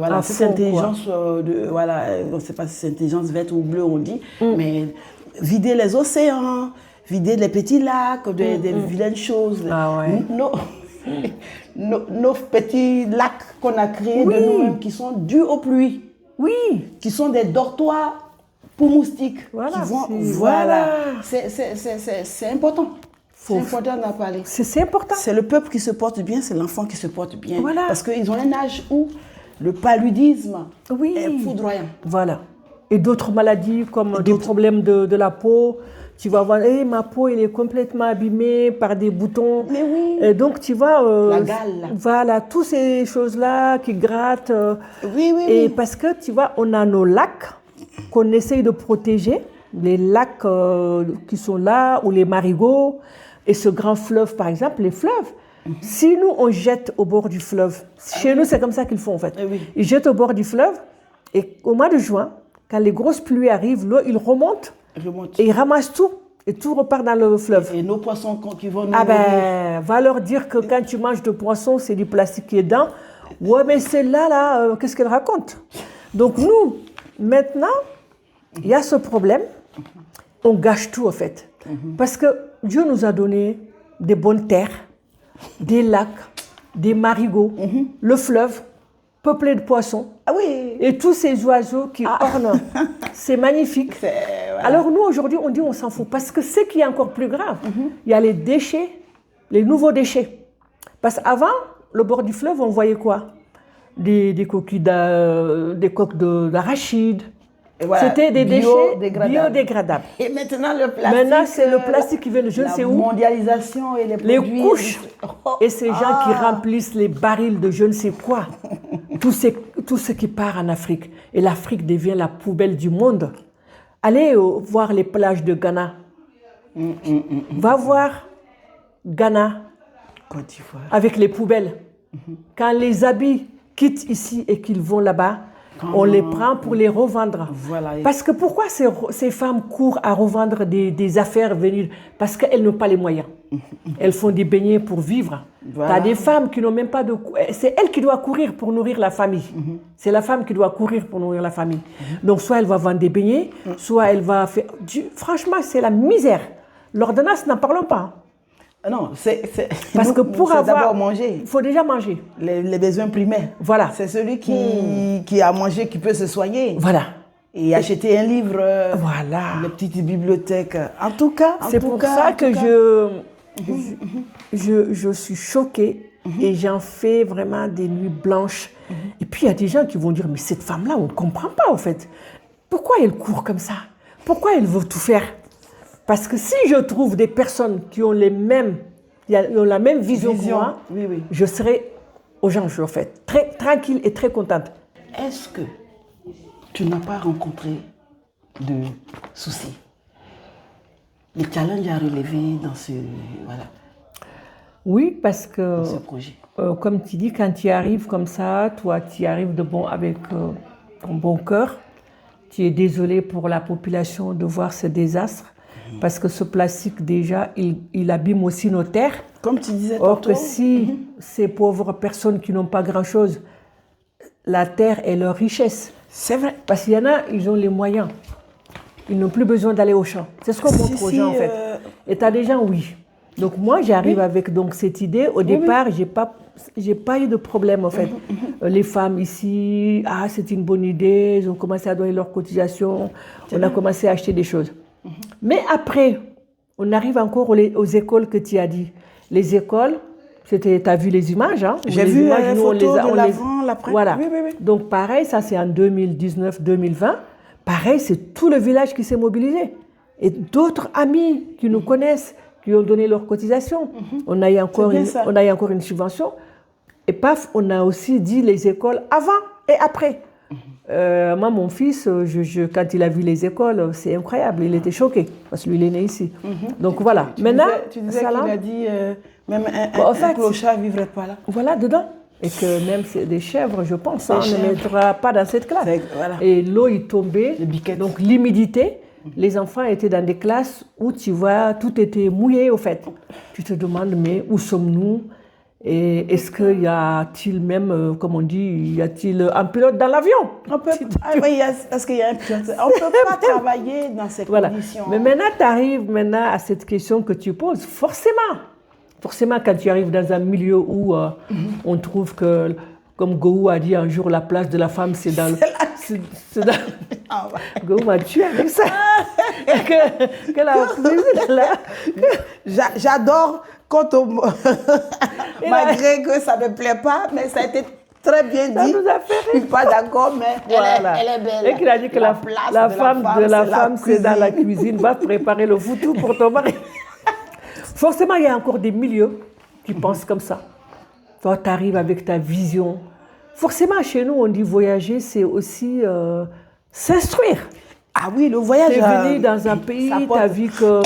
intelligence, on ne sait pas si c'est intelligence verte ou bleue, on dit, mais vider les océans, vider les petits lacs, des vilaines choses. Ah ouais. Nos petits lacs qu'on a créés de nous-mêmes qui sont dus aux pluies. Oui. Qui sont des dortoirs pour moustiques. Voilà. C'est important. C'est important d'en parler. C'est important. C'est le peuple qui se porte bien, c'est l'enfant qui se porte bien. Voilà. Parce qu'ils ont un âge où le paludisme est foudroyant. Voilà. Et d'autres maladies comme des problèmes de la peau. Tu vas voir, ma peau elle est complètement abîmée par des boutons. Mais oui. Et donc tu vois, la gale. Voilà, toutes ces choses-là qui grattent. Et parce que tu vois, on a nos lacs qu'on essaye de protéger, les lacs qui sont là, ou les marigots, et ce grand fleuve par exemple, les fleuves. Si nous on jette au bord du fleuve, chez nous c'est comme ça qu'ils font en fait. Ils jettent au bord du fleuve, et au mois de juin, quand les grosses pluies arrivent, l'eau il remonte. Et ils ramassent tout. Et tout repart dans le fleuve. Et nos poissons qui vont nous va leur dire que quand tu manges de poisson, c'est du plastique qui est dedans. Ouais, mais celle-là, qu'est-ce qu'elle raconte? Donc nous, maintenant, il y a ce problème. On gâche tout, en fait. Parce que Dieu nous a donné des bonnes terres, des lacs, des marigots, le fleuve, peuplé de poissons. Ah oui. Et tous ces oiseaux qui ornent. C'est magnifique. Alors nous, aujourd'hui, on dit on s'en fout. Parce que ce qui est encore plus grave, il y a les déchets, les nouveaux déchets. Parce qu'avant, le bord du fleuve, on voyait quoi? Des coquilles, des coques d'arachide, Voilà, c'était des déchets biodégradables. Et maintenant, le plastique. Maintenant, c'est le plastique qui vient de je ne sais où. La mondialisation et les Les produits. couches. Et ces gens qui remplissent les barils de je ne sais quoi. Tout ce qui part en Afrique. Et l'Afrique devient la poubelle du monde. Allez voir les plages de Ghana. Va voir Ghana Côte d'Ivoire. avec les poubelles. Quand les habits quittent ici et qu'ils vont là-bas, on les prend pour les revendre. Voilà. Parce que pourquoi ces femmes courent à revendre des affaires venues? Parce qu'elles n'ont pas les moyens. Elles font des beignets pour vivre. Voilà. Tu as des femmes qui n'ont même pas de... C'est elle qui doit courir pour nourrir la famille. C'est la femme qui doit courir pour nourrir la famille. Donc soit elle va vendre des beignets, soit elle va faire... Franchement, c'est la misère. L'ordonnance, n'en parlons pas. Non, Parce que pour avoir... d'abord manger. Il faut déjà manger. Les besoins primaires. Voilà. C'est celui qui a mangé qui peut se soigner. Voilà. Et acheter un livre. Voilà. Les petites bibliothèques. En tout cas. C'est pour ça que je suis choquée et j'en fais vraiment des nuits blanches. Et puis il y a des gens qui vont dire, mais cette femme-là, on ne comprend pas en fait. Pourquoi elle court comme ça? Pourquoi elle veut tout faire? Parce que si je trouve des personnes qui ont la même vision que moi, oui. je serai aux gens, en fait, très tranquille et très contente. Est-ce que tu n'as pas rencontré de soucis, des challenges à relever dans ce Oui, parce que, ce projet? Comme tu dis, quand tu arrives comme ça, toi, tu arrives avec ton bon cœur. Tu es désolé pour la population de voir ce désastre. Parce que ce plastique, déjà, il abîme aussi nos terres. Comme tu disais Or tantôt. que si ces pauvres personnes qui n'ont pas grand-chose, la terre est leur richesse. C'est vrai. Parce qu'il y en a, ils ont les moyens. Ils n'ont plus besoin d'aller au champ. C'est ce qu'on montre aux gens, en fait. Et tu as des gens, oui. Donc moi, j'arrive avec cette idée. Au départ, j'ai pas eu de problème, en fait. Les femmes ici, c'est une bonne idée. Ils ont commencé à donner leurs cotisations. On a commencé à acheter des choses. Mais après, on arrive encore aux écoles que tu as dit. Les écoles, tu as vu les images, hein? J'ai vu les photos de l'avant, l'après. Voilà. Oui. Donc pareil, ça c'est en 2019-2020. Pareil, c'est tout le village qui s'est mobilisé. Et d'autres amis qui nous connaissent, qui ont donné leur cotisation. On a eu encore une subvention. Et paf, on a aussi dit les écoles avant et après. Moi, mon fils, quand il a vu les écoles, c'est incroyable. Il était choqué parce que lui, il est né ici. Donc voilà. Maintenant, tu disais qu'il a dit même un clochard ne vivrait pas là. Voilà, dedans. Et que même des chèvres, je pense, on ne mettra pas dans cette classe. Voilà. Et l'eau, il tombait. Donc l'humidité. Les enfants étaient dans des classes où tu vois, tout était mouillé au fait. Tu te demandes, mais où sommes-nous? Et est-ce qu'il y a-t-il même, comme on dit, y a-t-il un pilote dans l'avion? Est-ce qu'il y a un pilote? On ne peut pas travailler dans ces conditions. Mais maintenant, tu arrives à cette question que tu poses. Forcément, quand tu arrives dans un milieu où on trouve que, comme Gou a dit un jour, la place de la femme, c'est dans le... Gou m'a tué avec ça. que la cuisine là. J'adore quand on... Malgré que ça ne me plaît pas, mais ça a été très bien dit. Ça nous a fait rire. Je ne suis pas d'accord, mais voilà. elle est belle. Et qu'il a dit que la femme de la femme, c'est dans la cuisine, va préparer le foutou pour ton mari. Forcément, il y a encore des milieux qui pensent comme ça. Toi, tu arrives avec ta vision. Forcément, chez nous, on dit voyager, c'est aussi s'instruire. Ah oui, le voyage... Tu es venu dans un pays, tu as vu que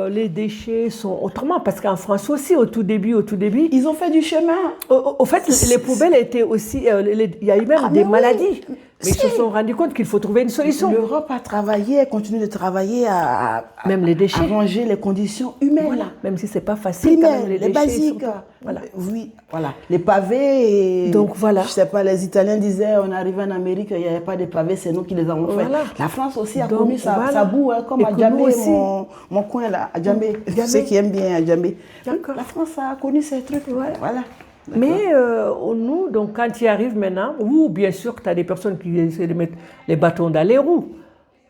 les déchets sont autrement. Parce qu'en France aussi, au tout début... Ils ont fait du chemin. Au fait, les poubelles étaient aussi... il y a eu même des maladies. Mais ils se sont rendus compte qu'il faut trouver une solution. L'Europe a travaillé, elle continue de travailler à arranger les conditions humaines. Voilà. Même si ce n'est pas facile, quand même, les déchets, basiques. Voilà. Oui, voilà. Les pavés, donc voilà. Je ne sais pas, les Italiens disaient, on arrivait en Amérique, il n'y avait pas de pavés, c'est nous qui les avons fait. La France aussi a connu ça boue, hein, comme à Djambé, mon coin là, à Djambé. Ceux qui aiment bien à Djambé. La France a connu ces trucs. Voilà. Mais nous, donc, quand tu arrives maintenant, ou bien sûr, tu as des personnes qui essaient de mettre les bâtons dans les roues.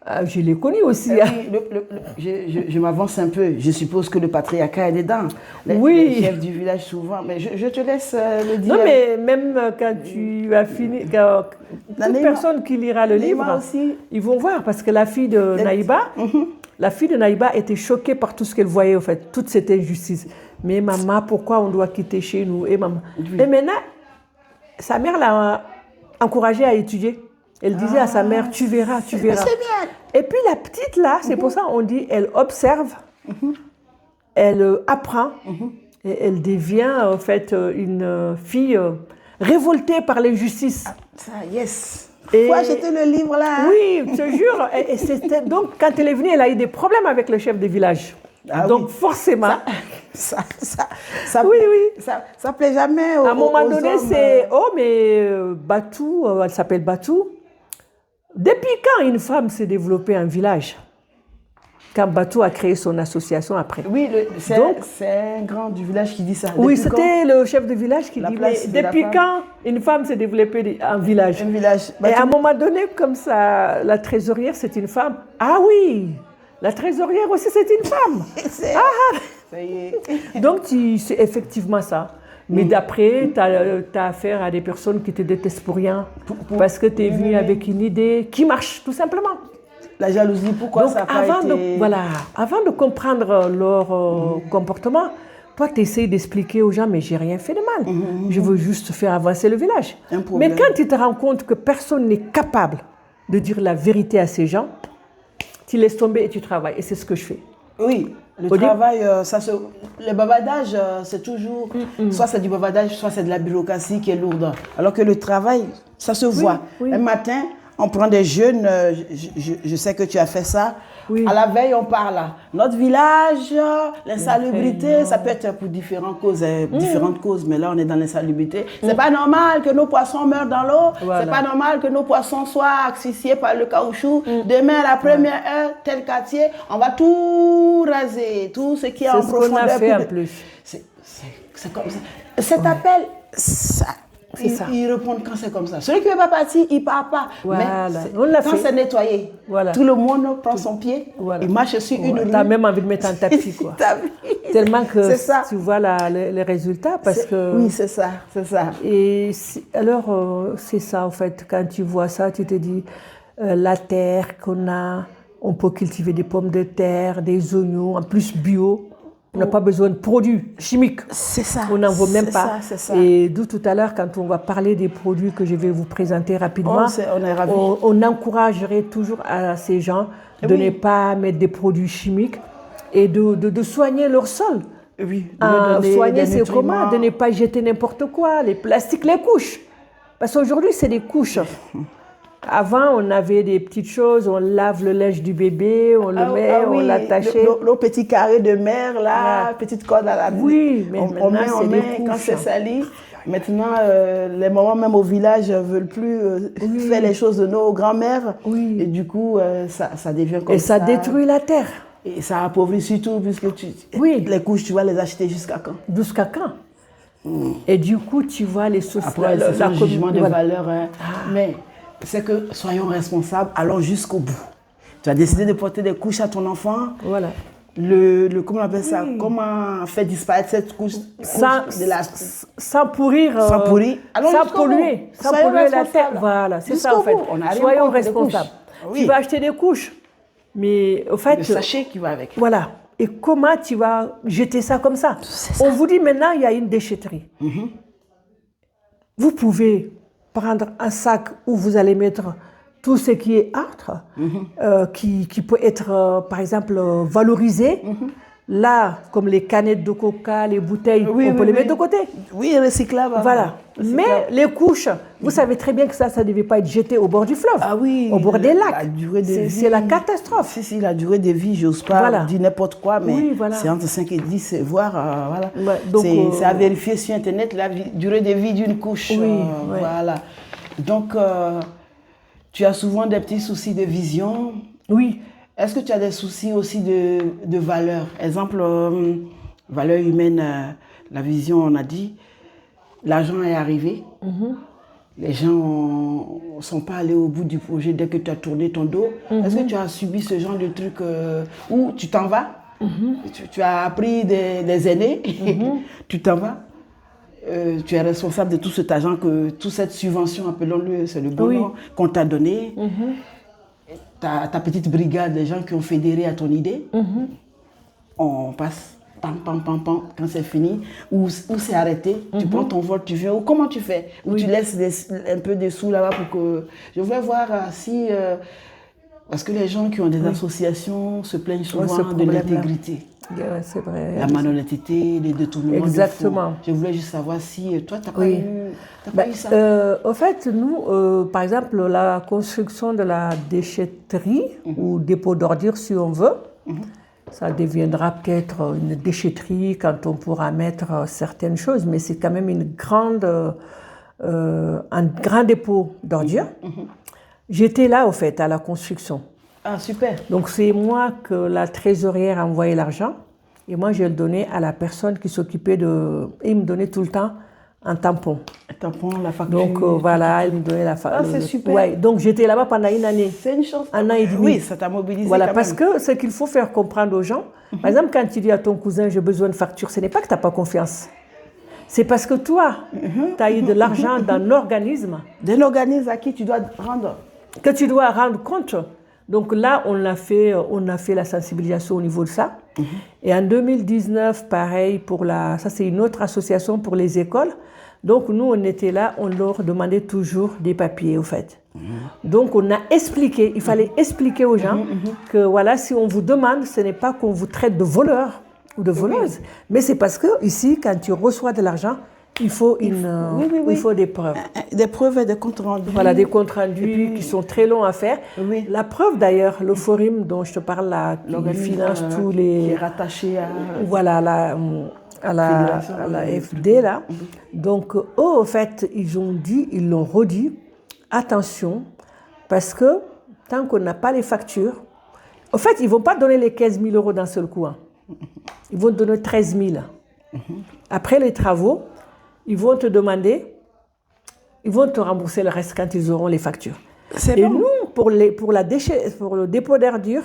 Ah, je l'ai connu aussi. Oui, je m'avance un peu. Je suppose que le patriarcat est dedans. Oui. Les chefs du village, souvent. Mais je te laisse le dire. Non, mais même quand tu as fini, toute personne qui lira le livre, aussi. ils vont voir. Parce que la fille de Naïba était choquée par tout ce qu'elle voyait, en fait, toute cette injustice. Mais maman, pourquoi on doit quitter chez nous? Et maman. Oui. Et maintenant, sa mère l'a encouragée à étudier. Elle disait à sa mère, tu verras, tu verras. C'est bien. Et puis la petite là, c'est pour ça qu'on dit, elle observe, elle apprend, et elle devient en fait une fille révoltée par l'injustice. Ça, yes. Il faut acheter le livre là. Hein? Oui, je te jure. Et donc quand elle est venue, elle a eu des problèmes avec le chef de village. Ah, donc forcément. Ça plaît jamais aux à un moment donné, hommes. c'est Batou, elle s'appelle Batou. Depuis quand une femme s'est développée en village? Quand Batou a créé son association après. Oui, c'est un grand du village qui dit ça. Oui, c'était le chef de village qui dit, mais depuis quand une femme s'est développée en village? Un village. Et à un moment donné, comme ça, la trésorière, c'est une femme. Ah oui, la trésorière aussi, c'est une femme. Ça y est. Donc, c'est effectivement ça. Mais d'après, tu as affaire à des personnes qui te détestent pour rien. Parce que tu es venu avec une idée qui marche, tout simplement. La jalousie, pourquoi donc, ça n'a pas été... Avant de comprendre leur comportement, toi, tu essaies d'expliquer aux gens, mais j'ai rien fait de mal. Je veux juste faire avancer le village. Mais quand tu te rends compte que personne n'est capable de dire la vérité à ces gens, tu laisses tomber et tu travailles. Et c'est ce que je fais. Oui. Le travail, le bavardage, c'est toujours, soit c'est du bavardage, soit c'est de la bureaucratie qui est lourde. Alors que le travail, ça se voit. Oui. Un matin, on prend des jeunes, je sais que tu as fait ça. Oui. À la veille, on parle. Notre village, l'insalubrité, ça peut être pour différentes causes, mais là, on est dans l'insalubrité. C'est pas normal que nos poissons meurent dans l'eau. Voilà. C'est pas normal que nos poissons soient asphyxiés par le caoutchouc. Demain, à la première heure, tel quartier, on va tout raser, tout ce qui est en profondeur. C'est ce qu'on a fait en plus. C'est comme ça. Cet appel, ça... Ils répondent quand c'est comme ça. Celui qui n'est pas parti, il ne part pas. Voilà. Mais quand c'est nettoyé, tout le monde prend son pied, il marche sur une rue. Tu as même envie de mettre un tapis, quoi. Tellement que tu vois les résultats. Parce que... Oui, c'est ça. Et alors, c'est ça, en fait. Quand tu vois ça, tu te dis, la terre qu'on a, on peut cultiver des pommes de terre, des oignons, en plus bio. On n'a pas besoin de produits chimiques. C'est ça. On n'en vaut même pas. C'est ça. Et d'où tout à l'heure, quand on va parler des produits que je vais vous présenter rapidement, on encouragerait toujours à ces gens de ne pas mettre des produits chimiques et de soigner leur sol. Oui. Soigner, c'est comment? De ne pas jeter n'importe quoi, les plastiques, les couches. Parce qu'aujourd'hui, c'est des couches. Avant, on avait des petites choses, on lave le linge du bébé, on le met, on l'attachait. Nos petits carrés de mer, là, petite corde à la vie. Oui, mais on met quand c'est sali. Maintenant, les mamans, même au village, ne veulent plus faire les choses de nos grands-mères. Oui. Et du coup, ça devient comme ça. Et ça détruit la terre. Et ça appauvrit surtout, puisque les couches, tu vas les acheter jusqu'à quand? Jusqu'à quand? Et du coup, tu vois les sociétés. Après, c'est un jugement de valeur. Hein. Mais... c'est que soyons responsables, allons jusqu'au bout. Tu as décidé de porter des couches à ton enfant. Voilà. Comment on appelle ça? Comment faire disparaître cette couche sans pourrir. Sans pourrir. Sans polluer. Sans polluer la terre. Voilà, c'est ça en fait. Soyons responsables. Oui. Tu vas acheter des couches. Mais au fait. Le sachet qui va avec. Voilà. Et comment tu vas jeter ça comme ça? On vous dit maintenant, il y a une déchetterie. Vous pouvez prendre un sac où vous allez mettre tout ce qui est art, qui peut être, par exemple, valorisé. Là, comme les canettes de coca, les bouteilles, on peut les mettre de côté. Oui, recyclable. Voilà. Mais les couches, vous savez très bien que ça ne devait pas être jeté au bord du fleuve, au bord des lacs. C'est la catastrophe. Si, la durée de vie, j'ose pas dire n'importe quoi, mais c'est entre 5 et 10, voire, c'est à vérifier sur Internet, la durée de vie d'une couche. Voilà. Donc, tu as souvent des petits soucis de vision. Oui. Est-ce que tu as des soucis aussi de valeur? Exemple, valeur humaine, la vision, on a dit, l'argent est arrivé. les gens ne sont pas allés au bout du projet dès que tu as tourné ton dos. Est-ce que tu as subi ce genre de truc où tu t'en vas, tu as appris des aînés, tu t'en vas, tu es responsable de tout cet argent, toute cette subvention, appelons-le, c'est le bon nom, qu'on t'a donné. Ta petite brigade, les gens qui ont fédéré à ton idée, on passe. Pam, pam, pam, pam, quand c'est fini, ou c'est arrêté, tu prends ton vol, tu viens, ou comment tu fais? Ou tu laisses un peu des sous là-bas pour que... Je voudrais voir si... parce que les gens qui ont des associations se plaignent souvent de l'intégrité. Ouais, c'est vrai. La malhonnêteté, les détournements. Exactement. Je voulais juste savoir si toi, tu n'as pas eu ça. Au fait, nous, par exemple, la construction de la déchetterie ou dépôt d'ordures, si on veut, ça deviendra peut-être une déchetterie quand on pourra mettre certaines choses, mais c'est quand même un grand dépôt d'ordures. J'étais là, au fait, à la construction. Ah, super. Donc, c'est moi que la trésorière a envoyé l'argent et moi, je le donnais à la personne qui s'occupait de... Il me donnait tout le temps un tampon. Un tampon, la facture. Donc, voilà, elle me donnait la facture. Ah, c'est super. Ouais, donc, j'étais là-bas pendant une année. C'est une chance. Un an et demi. Oui, ça t'a mobilisé. Voilà, quand parce même. que ce qu'il faut faire comprendre aux gens, par exemple, quand tu dis à ton cousin, j'ai besoin de facture, ce n'est pas que tu n'as pas confiance. C'est parce que toi, tu as eu de l'argent d'un organisme. D'un organisme à qui tu dois rendre. Que tu dois rendre compte. Donc là, on a fait la sensibilisation au niveau de ça. Et en 2019, pareil, ça c'est une autre association pour les écoles. Donc nous, on était là, on leur demandait toujours des papiers, au fait. Donc on a expliqué, il fallait expliquer aux gens que voilà, si on vous demande, ce n'est pas qu'on vous traite de voleur ou de voleuse, mais c'est parce que ici, quand tu reçois de l'argent, il faut il faut des preuves. Des preuves et des comptes rendus. Voilà, des comptes rendus qui sont très longs à faire. Oui. La preuve d'ailleurs, le forum dont je te parle là, qui finance tous les... Qui est rattaché à... Voilà, à la FD là. Donc eux, au fait, ils l'ont redit, attention, parce que tant qu'on n'a pas les factures, au fait, ils ne vont pas donner les 15 000 euros d'un seul coup. Hein. Ils vont te donner 13 000. Après les travaux, ils vont te demander, ils vont te rembourser le reste quand ils auront les factures. C'est Et bon. nous, pour le dépôt d'ordures,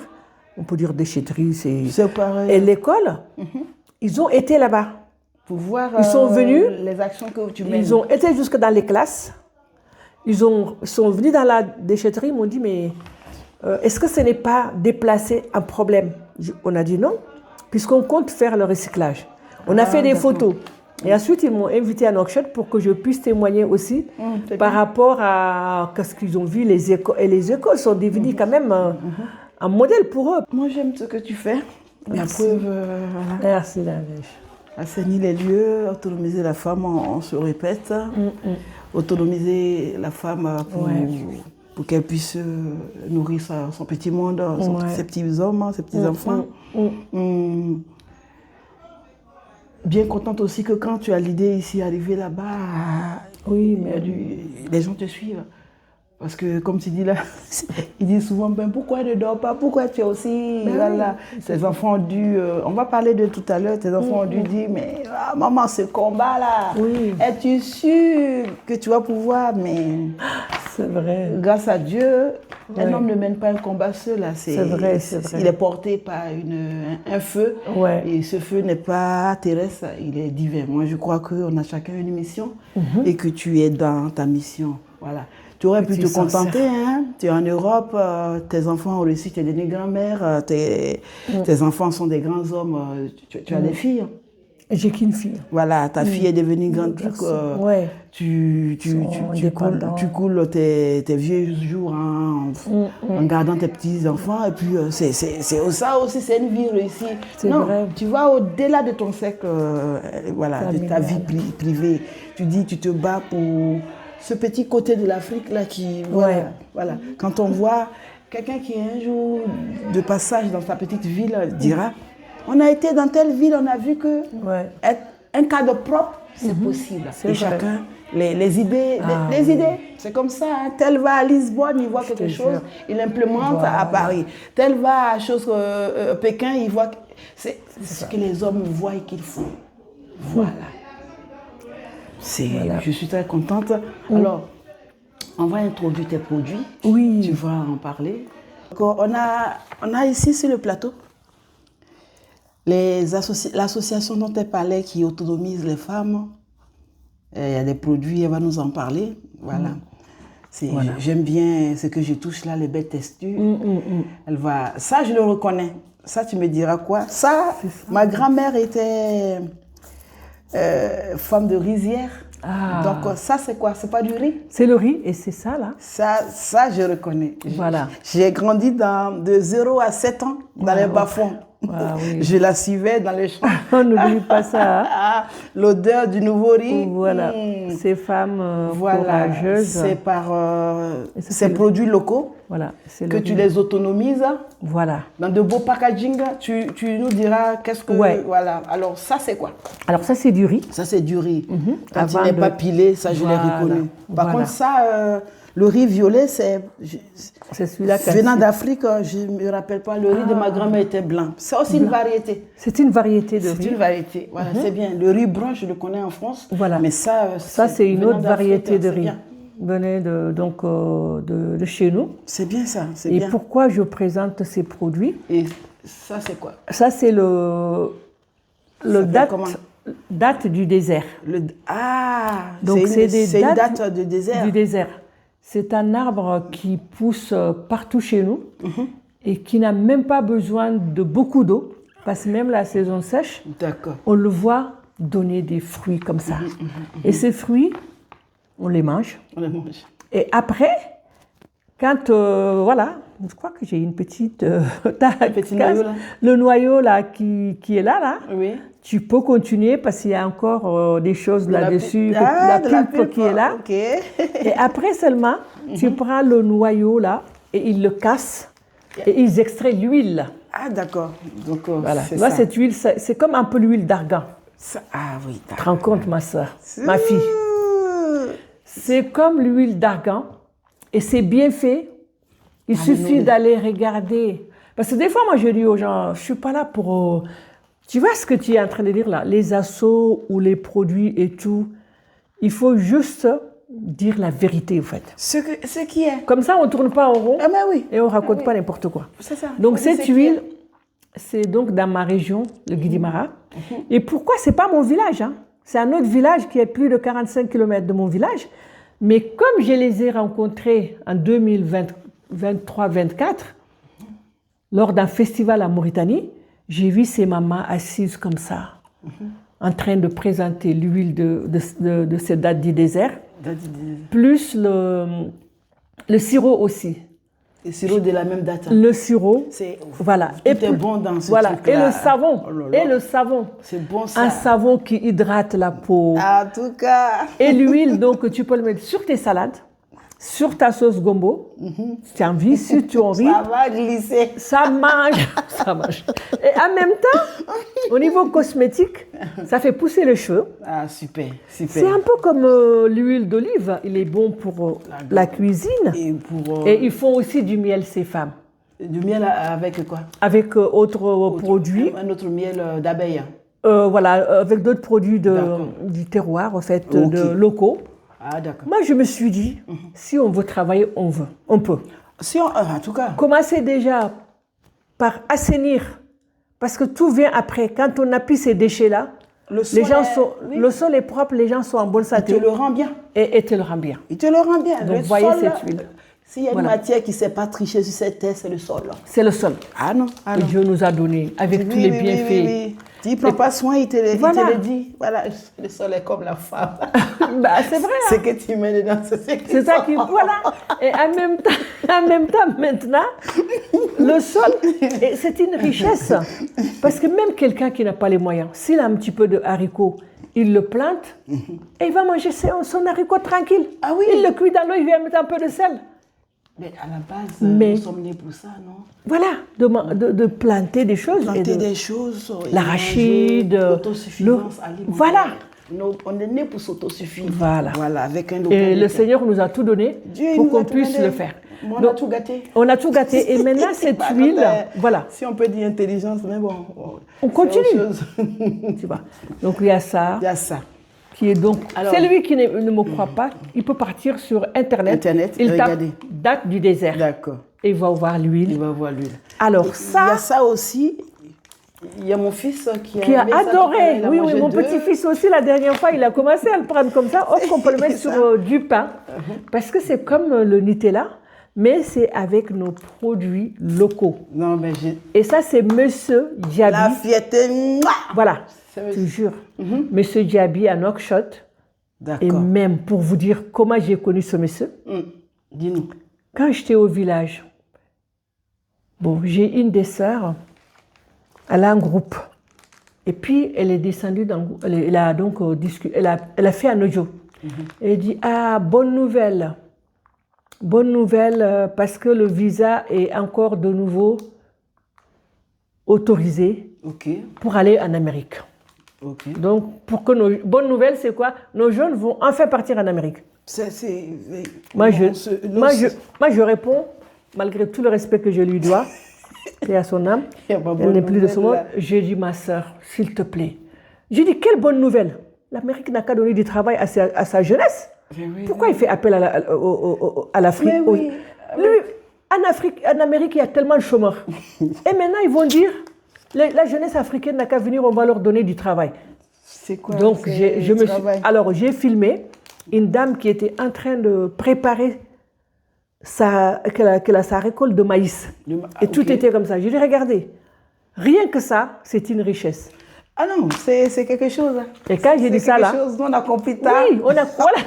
on peut dire déchetterie, c'est pareil. Et l'école, ils ont été là-bas. Pour voir ils sont venus, les actions que tu mènes. Ils ont été jusque dans les classes. Ils sont venus dans la déchetterie, ils m'ont dit, mais est-ce que ce n'est pas déplacer un problème? On a dit non, puisqu'on compte faire le recyclage. On a fait des photos. Et ensuite, ils m'ont invité à Nouakchott pour que je puisse témoigner aussi par rapport à ce qu'ils ont vu, les écoles. Et les écoles sont devenues quand même un modèle pour eux. Moi, j'aime ce que tu fais. Merci. La preuve, Merci, David. Assainir les lieux, autonomiser la femme, on se répète. Autonomiser la femme pour qu'elle puisse nourrir son petit monde, ses petits hommes, ses petits enfants. Bien contente aussi que quand tu as l'idée ici, arriver là-bas, les gens te suivent. Parce que comme tu dis là, ils disent souvent, pourquoi elle ne dort pas? Pourquoi tu es aussi... Voilà. Tes enfants ont dû... on va parler de tout à l'heure, tes enfants ont dû dire, mais maman, ce combat-là, es-tu sûre que tu vas pouvoir? Mais c'est vrai. Grâce à Dieu, un homme ne mène pas un combat seul. C'est vrai. Il est porté par un feu. Et ce feu n'est pas terrestre, il est divin. Moi, je crois qu'on a chacun une mission et que tu es dans ta mission. Voilà. Tu aurais pu te contenter, hein? Tu es en Europe, tes enfants ont réussi, tu es devenue grand-mère, tes enfants sont des grands hommes, tu as des filles. J'ai qu'une fille. Voilà, ta fille est devenue grande. Tu coules tes vieux jours en gardant tes petits-enfants. Et puis, c'est ça aussi, c'est une vie réussie. Non, vrai. Tu vas au-delà de ton cercle, de ta vie privée. Tu dis, tu te bats pour... ce petit côté de l'Afrique là qui... Voilà. Quand on voit quelqu'un qui est un jour de passage dans sa petite ville, dira, on a été dans telle ville, on a vu que être un cadre propre, c'est possible. Et chacun, les idées, c'est comme ça. Hein. Tel va à Lisbonne, il voit quelque chose, il implémente à Paris. Tel va à Pékin, il voit... C'est ce que les hommes voient et qu'ils font. Voilà. Je suis très contente. Alors, on va introduire tes produits. Oui. Tu vas en parler. Donc, on a ici sur le plateau l'association dont elle parlait qui autonomise les femmes. Il y a des produits, elle va nous en parler. Voilà. Voilà. J'aime bien ce que je touche là, les belles textures. Elle va... Ça, je le reconnais. Ça, tu me diras quoi? Ça, ma grand-mère était femme de rizière. Ah. Donc, ça, c'est quoi? C'est pas du riz? C'est le riz et c'est ça, là. Ça, je reconnais. Voilà. J'ai grandi de 0 à 7 ans dans les bas-fonds. Ah, oui. Je la suivais dans les champs. On n'oublie pas ça. Hein? L'odeur du nouveau riz. Voilà. Ces femmes courageuses. C'est par ces produits locaux que tu les autonomises. Voilà. Dans de beaux packaging, tu nous diras qu'est-ce que... Ouais. Voilà. Alors, ça, c'est quoi? Alors, ça, c'est du riz. Ça, c'est du riz. Quand il n'est pas pilé, ça, je l'ai reconnu. Par contre, ça... le riz violet, c'est celui-là. Venant d'Afrique, je ne me rappelle pas, le riz de ma grand-mère était blanc. C'est aussi une variété. C'est une variété de riz. C'est une variété, voilà, c'est bien. Le riz brun, je le connais en France, mais ça c'est une autre variété de riz. Venait de chez nous. C'est bien ça, c'est bien. Et pourquoi je présente ces produits? Et ça, c'est quoi? Ça, c'est le date du désert. Donc c'est une date de désert. Du désert. C'est un arbre qui pousse partout chez nous et qui n'a même pas besoin de beaucoup d'eau, parce que même la saison sèche, on le voit donner des fruits comme ça. Et ces fruits, on les mange. Et après, quand, je crois que j'ai une petite... petit noyau là. Le noyau là qui est là. Oui. Tu peux continuer parce qu'il y a encore des choses là-dessus, la pulpe qui est là. Okay. Et après seulement, tu prends le noyau là et ils le cassent et ils extraient l'huile. Ah d'accord. Donc voilà. Là, cette huile, c'est comme un peu l'huile d'argan. Ah oui. Tu te rends compte, ma soeur, ma fille. C'est comme l'huile d'argan et c'est bien fait. Il suffit d'aller regarder. Parce que des fois, moi, je dis aux gens, je ne suis pas là pour... Tu vois ce que tu es en train de dire là, les assos ou les produits et tout, il faut juste dire la vérité, en fait. Ce qui est. Comme ça, on ne tourne pas en rond et on ne raconte pas n'importe quoi. C'est ça. Donc, cette huile, c'est donc dans ma région, le Guidimara. Et pourquoi? Ce n'est pas mon village. Hein. C'est un autre village qui est plus de 45 km de mon village. Mais comme je les ai rencontrés en 2023-24, lors d'un festival en Mauritanie, j'ai vu ces mamans assises comme ça, en train de présenter l'huile de cette date du désert, plus le sirop aussi. Le sirop de la même date. Le sirop, voilà. Tout est bon dans ce truc-là. Et le savon, et le savon. C'est bon ça. Un savon qui hydrate la peau. En tout cas. Et l'huile, donc tu peux le mettre sur tes salades, sur ta sauce gombo, si tu as envie, si tu as envie. Ça va glisser. Ça mange. Et en même temps, au niveau cosmétique, ça fait pousser les cheveux. Ah, super. C'est un peu comme l'huile d'olive. Il est bon pour la cuisine. Et ils font aussi du miel, ces femmes. Du miel avec quoi? Avec autres produits. Un autre miel d'abeille. Voilà, avec d'autres produits du terroir, en fait, locaux. Ah, d'accord. Moi, je me suis dit, si on veut travailler, on peut. En tout cas. Commencer déjà par assainir, parce que tout vient après. Quand on appuie ces déchets-là, le sol est propre, les gens sont en bonne santé. Il te le rend bien. Et te le rend bien. Il te le rend bien. Donc, voyez cette huile. S'il y a une matière qui ne sait pas tricher sur cette terre, c'est le sol. C'est le sol. Ah non. Que Dieu nous a donné, avec tous les bienfaits. Tu ne prends pas soin, il te le dit. Voilà, le sol est comme la femme. C'est vrai. Ce que tu mets dedans, c'est ça qui... Voilà. Et en même temps, maintenant, le sol, c'est une richesse. Parce que même quelqu'un qui n'a pas les moyens, s'il a un petit peu de haricots, il le plante et il va manger son haricot tranquille. Ah oui. Il le cuit dans l'eau, il vient mettre un peu de sel. Mais à la base, nous sommes nés pour ça, non? Voilà, de planter des choses. Planter des choses. L'arachide. L'autosuffisance alimentaire. Voilà. On est nés pour s'autosuffire. Voilà. Avec un Et le Seigneur nous a tout donné pour qu'on puisse le faire. On a tout gâté. On a tout gâté. Et maintenant, cette huile, voilà. Si on peut dire intelligence, mais bon. On continue. Tu vois. Donc, il y a ça. Il y a ça. qui est donc... Celui qui ne me croit pas, il peut partir sur Internet. Il tape date du désert. D'accord. Et il va voir l'huile. Il va voir l'huile. Alors ça... Il y a ça aussi. Il y a mon fils qui a adoré. Oui, mon petit-fils aussi, la dernière fois, il a commencé à le prendre comme ça. Hop, on peut le mettre sur du pain. Parce que c'est comme le Nutella, mais c'est avec nos produits locaux. Non, mais et ça, c'est Monsieur Diaby. La fierté. Voilà, je te jure. Monsieur Diaby à Nouakchott. D'accord. Et même pour vous dire comment j'ai connu ce monsieur. Dis-nous. Quand j'étais au village, bon, j'ai une des sœurs. Elle a un groupe. Et puis, elle est descendue dans... Elle a donc discuté... Elle a fait un audio. Elle dit, ah, bonne nouvelle. Bonne nouvelle parce que le visa est encore de nouveau autorisé pour aller en Amérique. Donc, pour que nos... Bonne nouvelle, c'est quoi? Nos jeunes vont enfin partir en Amérique. Moi, je réponds, malgré tout le respect que je lui dois, et à son âme, elle n'est plus de ce monde. J'ai dit, ma sœur, s'il te plaît. J'ai dit, quelle bonne nouvelle. L'Amérique n'a qu'à donner du travail à sa jeunesse. Pourquoi il fait appel à l'Afrique? Lui, en Amérique, il y a tellement de chômeurs. Et maintenant, ils vont dire, la jeunesse africaine n'a qu'à venir, on va leur donner du travail. C'est quoi? Donc, j'ai filmé une dame qui était en train de préparer sa récolte de maïs. Et tout était comme ça. J'ai dit, regardez, rien que ça, c'est une richesse. Ah non, c'est quelque chose. Et quand j'ai dit ça là... On a compris ça. Oui, on a... Voilà.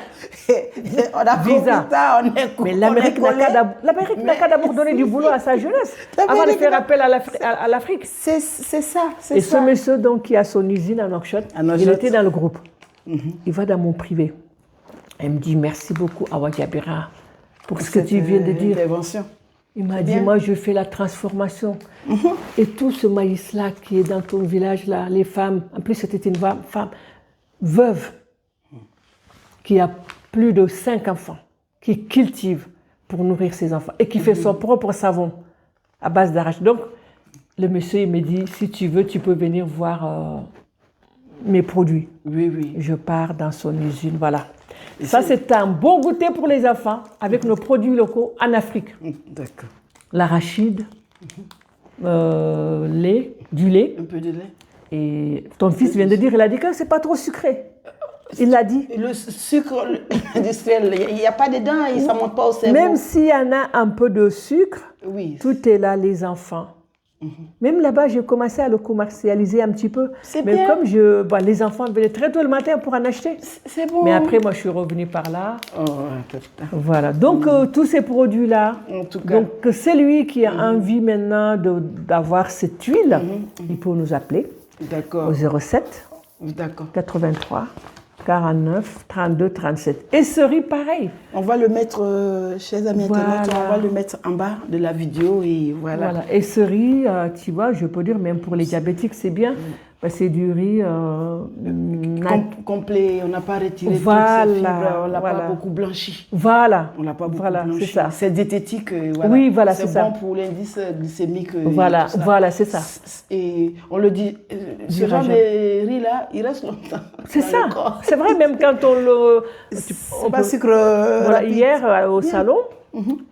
On a compris ça, mais l'Amérique n'a qu'à d'abord donner du boulot à sa jeunesse avant de faire appel à l'Afrique. C'est ça, Et ce monsieur donc, qui a son usine à Nouakchott, il était dans le groupe. Il va dans mon privé. Elle me dit, merci beaucoup, Awa Diabira, pour ce que tu viens de dire. Il m'a dit, moi, je fais la transformation. Et tout ce maïs-là qui est dans ton village-là, les femmes, en plus, c'était une femme veuve qui a plus de 5 enfants, qui cultive pour nourrir ses enfants et qui fait son propre savon à base d'arachide. Donc, le monsieur, il me dit, si tu veux, tu peux venir voir mes produits. Oui. Je pars dans son usine, voilà. Et ça, c'est un bon goûter pour les enfants avec nos produits locaux en Afrique. D'accord. L'arachide, du lait. Un peu de lait. Et ton fils vient de dire, il a dit que c'est pas trop sucré. Il l'a dit. Le sucre industriel, il n'y a pas dedans, ça ne monte pas au cerveau. Même s'il y en a un peu de sucre, tout est là, les enfants. Même là-bas, j'ai commencé à le commercialiser un petit peu. Mais bien. Comme les enfants venaient très tôt le matin pour en acheter. C'est bon. Mais après, moi, je suis revenue par là. Voilà. Donc, tous ces produits-là, donc celui qui a envie maintenant d'avoir cette huile, il peut nous appeler au 07 83 49 32 37. Et ce riz, pareil. On va le mettre, chers amis internautes, on va le mettre en bas de la vidéo et voilà. Et ce riz, tu vois, je peux dire, même pour les diabétiques, c'est bien. C'est du riz complet, on n'a pas retiré toutes ces fibres, on ne l'a pas beaucoup blanchi. Voilà. On ne l'a pas beaucoup blanchi. C'est ça. C'est diététique. Oui, voilà, c'est ça. C'est bon pour l'indice glycémique. Voilà, c'est ça. Et on le dit, ce genre de riz-là, il reste longtemps. C'est ça. C'est vrai, même quand on le... C'est pas sucre rapide. Hier, au salon,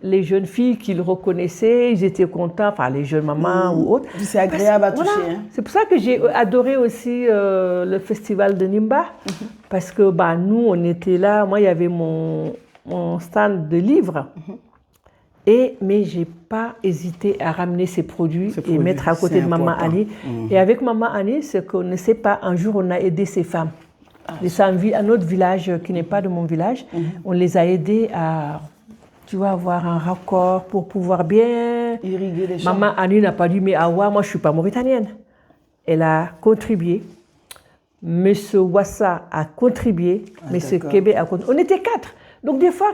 les jeunes filles qui le reconnaissaient, ils étaient contents, enfin les jeunes mamans ou autres. C'est agréable à toucher. Hein. C'est pour ça que j'ai adoré aussi le festival de Nimba, parce que nous, on était là, moi il y avait mon stand de livres, mais je n'ai pas hésité à ramener ces produits et mettre à côté de Maman Annie. Et avec Maman Annie, ce qu'on ne sait pas, un jour on a aidé ces femmes. Un autre village qui n'est pas de mon village, on les a aidés à... Tu vas avoir un raccord pour pouvoir bien irriguer les champs. Maman Annie n'a pas dit, mais Awa, moi je ne suis pas mauritanienne. Elle a contribué. Monsieur Wassa a contribué. Monsieur Kébé a contribué. On était 4. Donc des fois,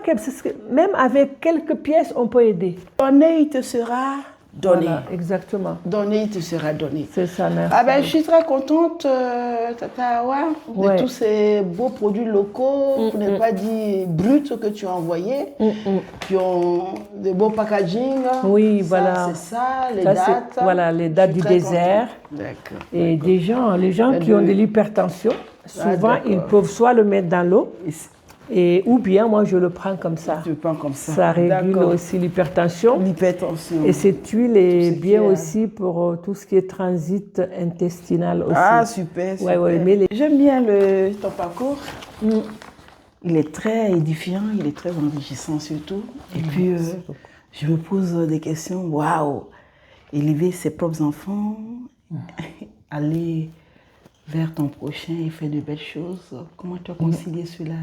même avec quelques pièces, on peut aider. Donner, il te sera donné. Voilà, exactement. Donner, il te sera donné. C'est ça, merci. Je suis très contente, Tata Awa, de tous ces beaux produits locaux, pour ne pas dire bruts que tu as envoyés, qui ont de beaux packaging. Oui, voilà. C'est ça, les dates. Voilà, les dates du désert. D'accord. Et les gens qui ont de l'hypertension, souvent, ils peuvent soit le mettre dans l'eau, ou bien moi, je le prends comme ça. Tu le prends comme ça. Ça régule aussi l'hypertension. L'hypertension. Et cette huile est bien aussi pour tout ce qui est transit intestinal aussi. Ah, super, super. J'aime bien ton parcours. Il est très édifiant, il est très enrichissant surtout. Et puis, je me pose des questions. Waouh! Élever ses propres enfants, aller vers ton prochain et faire de belles choses. Comment tu as concilié cela?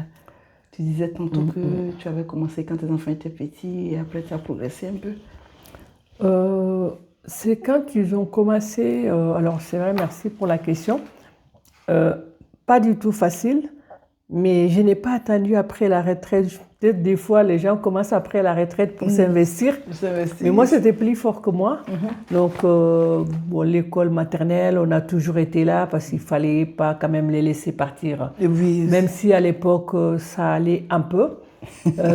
Tu disais tantôt que tu avais commencé quand tes enfants étaient petits et après tu as progressé un peu. C'est quand ils ont commencé, alors c'est vrai, merci pour la question, pas du tout facile, mais je n'ai pas attendu après la retraite. Peut-être des fois les gens commencent après la retraite pour s'investir, mais moi c'était plus fort que moi. Donc l'école maternelle, on a toujours été là parce qu'il ne fallait pas quand même les laisser partir, même si à l'époque ça allait un peu.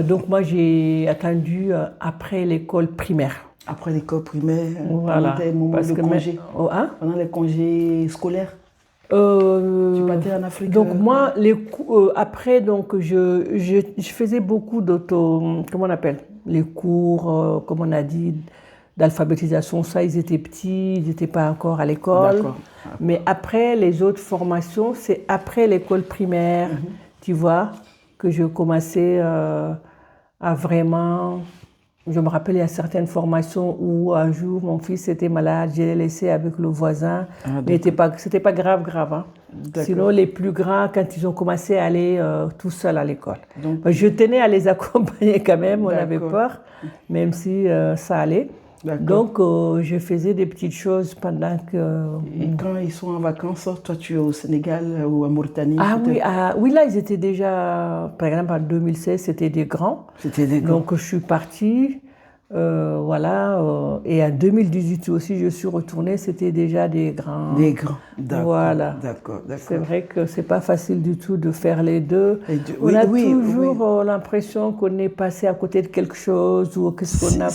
Donc moi j'ai attendu après l'école primaire. Après l'école primaire, voilà. Pendant tes moments de congé, pendant les congés scolaires, tu partais en Afrique. Donc moi, après, donc je faisais beaucoup comment on appelle, les cours, comme on a dit, d'alphabétisation. Ça, ils étaient petits, ils n'étaient pas encore à l'école. D'accord. Mais après, les autres formations, c'est après l'école primaire, tu vois, que je commençais à vraiment... Je me rappelle, il y a certaines formations où un jour, mon fils était malade, je l'ai laissé avec le voisin. Mais c'était pas grave. Hein. Sinon, les plus grands, quand ils ont commencé à aller tout seuls à l'école. Je tenais à les accompagner quand même, on avait peur, même si ça allait. Donc, je faisais des petites choses pendant que... Et quand ils sont en vacances, toi, tu es au Sénégal ou en Mauritanie? Oui, là, ils étaient déjà... Par exemple, en 2016, c'était des grands. Donc, je suis partie, et en 2018 aussi, je suis retournée, c'était déjà des grands. Des grands, d'accord. Voilà. D'accord. C'est vrai que c'est pas facile du tout de faire les deux. On a toujours l'impression qu'on est passé à côté de quelque chose ou qu'est-ce qu'on a...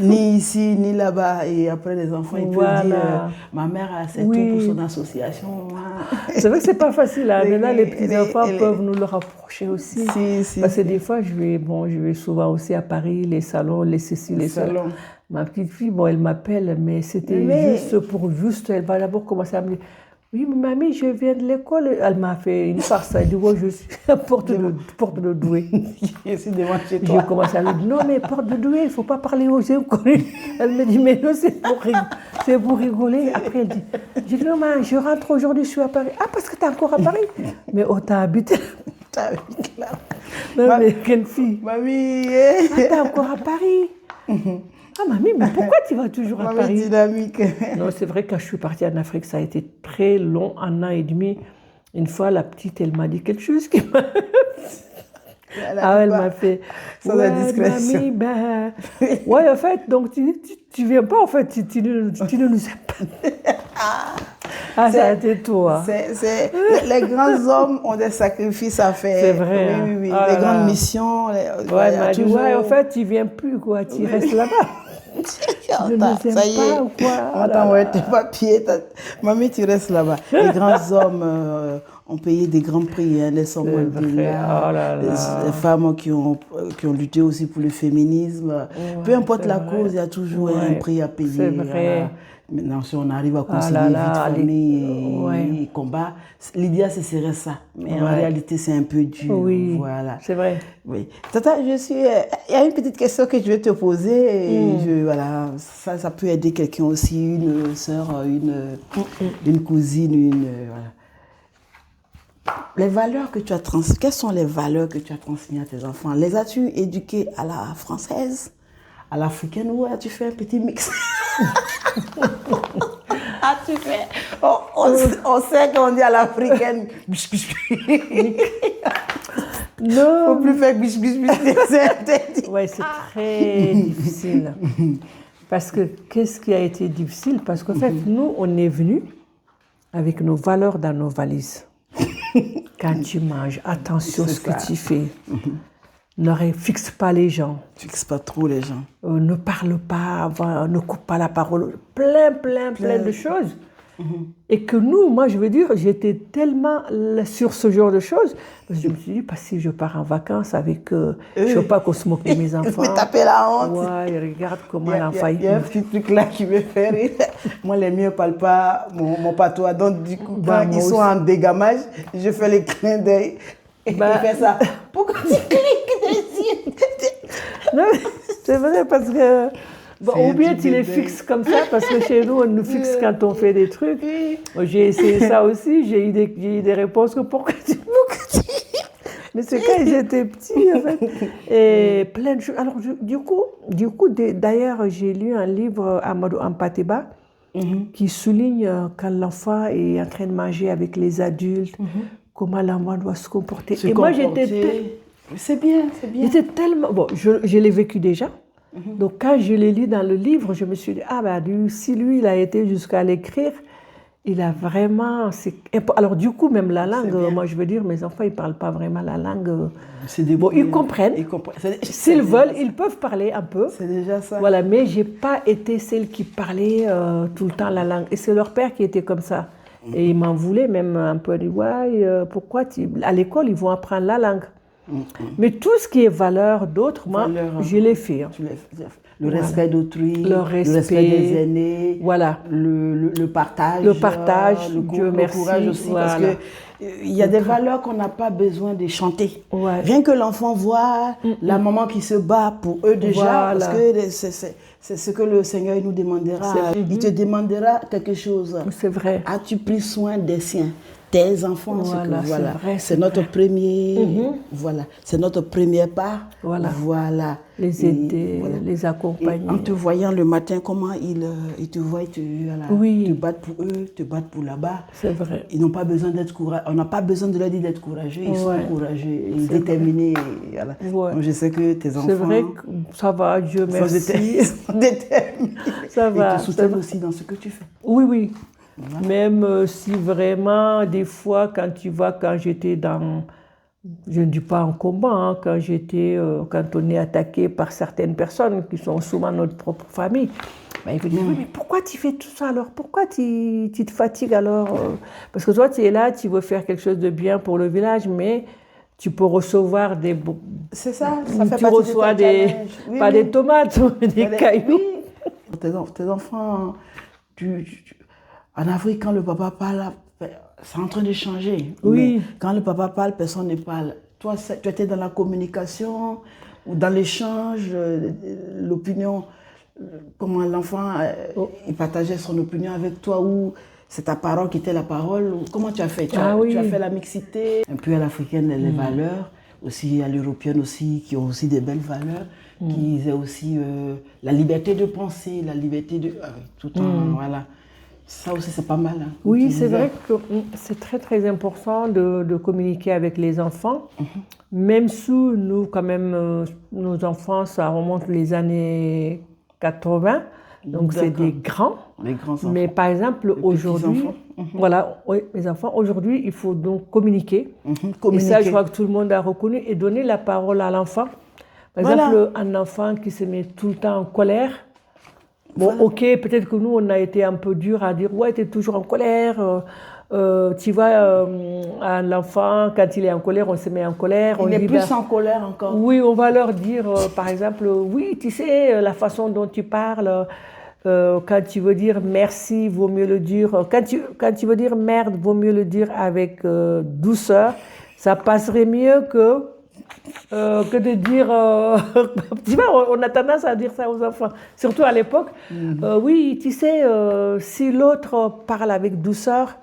Ni ici, ni là-bas. Et après, les enfants, ils peuvent dire, ma mère a assez tout pour son association. C'est vrai que c'est pas facile. Hein. Maintenant, les petits-enfants peuvent nous le rapprocher aussi. Parce que des fois, je vais souvent aussi à Paris, les salons, les ceci, les cela. Ma petite fille, elle m'appelle, mais c'était juste, elle va d'abord commencer à me dire, oui, mamie, je viens de l'école. Elle m'a fait une farce. Elle dit, je suis à porte de Douai. Je suis devant chez toi. J'ai commencé à lui dire, non, mais porte de Douai, il ne faut pas parler aux inconnus. Elle me dit, mais non, c'est pour rigoler. Après, elle dit, j'ai dit, non, mais je rentre aujourd'hui, je suis à Paris. Ah, parce que tu es encore à Paris? Mais t'as habité là. Non, mais quelle fille. Mamie, t'es encore à Paris? Ah, mamie, mais pourquoi tu vas toujours à Paris? Dynamique. Non, c'est vrai que quand je suis partie en Afrique, ça a été très long, 1 an et demi. Une fois, la petite, elle m'a dit quelque chose qui m'a... elle m'a fait... Sans indiscrétion. Mamie, en fait, donc tu viens pas, en fait, tu ne nous aimes pas. Ça a été toi. Les grands hommes ont des sacrifices à faire. C'est vrai. Oui. Les grandes missions. Elle m'a dit, en fait, tu viens plus, quoi, tu restes là-bas. Je ne sais pas ou quoi. On t'envoie tes papiers. Mamie, tu restes là-bas. Les grands hommes ont payé des grands prix, les les femmes qui ont lutté aussi pour le féminisme. Peu importe la cause, il y a toujours un prix à payer. C'est vrai. Maintenant, si on arrive à concilier vie de famille et combat, l'idéal, ce serait ça. Mais en réalité, c'est un peu dur. Oui, voilà. C'est vrai. Oui. Tata, il y a une petite question que je vais te poser. Et ça peut aider quelqu'un aussi, une sœur, une cousine, Les valeurs que tu as transmises, quelles sont les valeurs que tu as transmises à tes enfants? Les as-tu éduqués à la française, à l'africaine, ou as-tu fait un petit mix? Tu fais... On sait qu'on dit à l'africaine. Non. Faut plus faire biche, c'est interdit. Oui, c'est très difficile. Parce que qu'est-ce qui a été difficile? Parce qu'en fait, nous, on est venus avec nos valeurs dans nos valises. Quand tu manges, attention à ce que tu fais. Ne fixe pas les gens. Fixe pas trop les gens. Ne parle pas, ne coupe pas la parole. Plein de choses. Et que nous, moi je veux dire, j'étais tellement sur ce genre de choses, parce que je me suis dit, si je pars en vacances avec, je ne veux pas qu'on se moque de mes enfants. Me taper la honte. Ouais, regarde comment l'enfant... Il y a un petit truc là qui me fait rire. Moi, les miens ne parlent pas mon patois. Donc, du coup, quand ils sont en dégamage, je fais les clins d'œil. Et il fait ça. Pourquoi tu cliques dessus? Non, c'est vrai, parce que... Bon, ou bien tu les fixes comme ça, parce que chez nous, on nous fixe quand on fait des trucs. J'ai essayé ça aussi, j'ai eu des réponses que pourquoi tu... Mais c'est quand j'étais petit, en fait. Et plein de choses. Alors, du coup, d'ailleurs, j'ai lu un livre, Amadou Ampateba, qui souligne quand l'enfant est en train de manger avec les adultes, comment l'enfant doit se comporter. Et moi, j'étais... C'est bien, c'est bien. J'étais tellement... Bon, je l'ai vécu déjà. Donc, quand je l'ai lu dans le livre, je me suis dit, si lui, il a été jusqu'à l'écrire, il a vraiment... Alors, du coup, même la langue, moi, je veux dire, mes enfants, ils ne parlent pas vraiment la langue. Ils comprennent. S'ils veulent, ils peuvent parler un peu. C'est déjà ça. Voilà, mais je n'ai pas été celle qui parlait tout le temps la langue. Et c'est leur père qui était comme ça. Et il m'en voulait même un peu. Il dit, pourquoi à l'école, ils vont apprendre la langue. Mais tout ce qui est valeur d'autres, moi, je l'ai fait. Le respect d'autrui, le respect des aînés, le partage, Dieu merci, le courage aussi, parce que il y a des valeurs qu'on n'a pas besoin de chanter. Rien que l'enfant voit la maman qui se bat pour eux déjà, parce que c'est ce que le Seigneur nous demandera. Il te demandera quelque chose. C'est vrai. As-tu pris soin des siens? Tes enfants, c'est notre premier, c'est notre première part. Les aider, les accompagner. Et en te voyant le matin, comment ils te voient, te battent pour eux, te battent pour là-bas. C'est vrai. Ils n'ont pas besoin d'être courageux. On n'a pas besoin de leur dire d'être courageux. Ils sont courageux et déterminés. Donc je sais que tes enfants. C'est vrai que ça va, Dieu merci. Sont déterminés. Ça va. Ils te soutiennent aussi dans ce que tu fais. Oui. Même si vraiment, des fois, quand j'étais dans, je ne dis pas en combat, quand on est attaqué par certaines personnes qui sont souvent notre propre famille, ils me disent, mais pourquoi tu fais tout ça alors? Pourquoi tu te fatigues alors? Parce que toi, tu es là, tu veux faire quelque chose de bien pour le village, mais tu peux recevoir des... C'est ça, tu reçois des tomates, des cailloux. Tes enfants, en Afrique, quand le papa parle, c'est en train de changer. Oui. Mais quand le papa parle, personne ne parle. Toi, tu étais dans la communication ou dans l'échange, l'opinion, comment l'enfant il partageait son opinion avec toi ou c'est ta parole qui était la parole. Comment tu as fait? Tu as fait la mixité, un peu à l'africaine, les valeurs, aussi à l'européenne aussi, qui ont aussi des belles valeurs, qui aient aussi la liberté de penser, la liberté de... tout le temps, voilà. Ça aussi, c'est pas mal. Hein, oui, c'est vrai que c'est très, très important de communiquer avec les enfants. Même sous nous, quand même, nos enfants, ça remonte les années 80. Donc, c'est des grands. Les grands enfants. Mais par exemple, aujourd'hui, mes enfants, aujourd'hui, il faut donc communiquer. Et ça, je crois que tout le monde a reconnu. Et donner la parole à l'enfant. Par exemple, un enfant qui se met tout le temps en colère. Bon, ok, peut-être que nous, on a été un peu dur à dire, ouais, tu es toujours en colère. Tu vois, à l'enfant, quand il est en colère, on se met en colère. Il est plus en colère encore. Oui, on va leur dire, par exemple, oui, tu sais, la façon dont tu parles, quand tu veux dire merci, vaut mieux le dire. Quand tu veux dire merde, vaut mieux le dire avec douceur. Ça passerait mieux que de dire... tu vois, on a tendance à dire ça aux enfants, surtout à l'époque. Oui, tu sais, si l'autre parle avec douceur,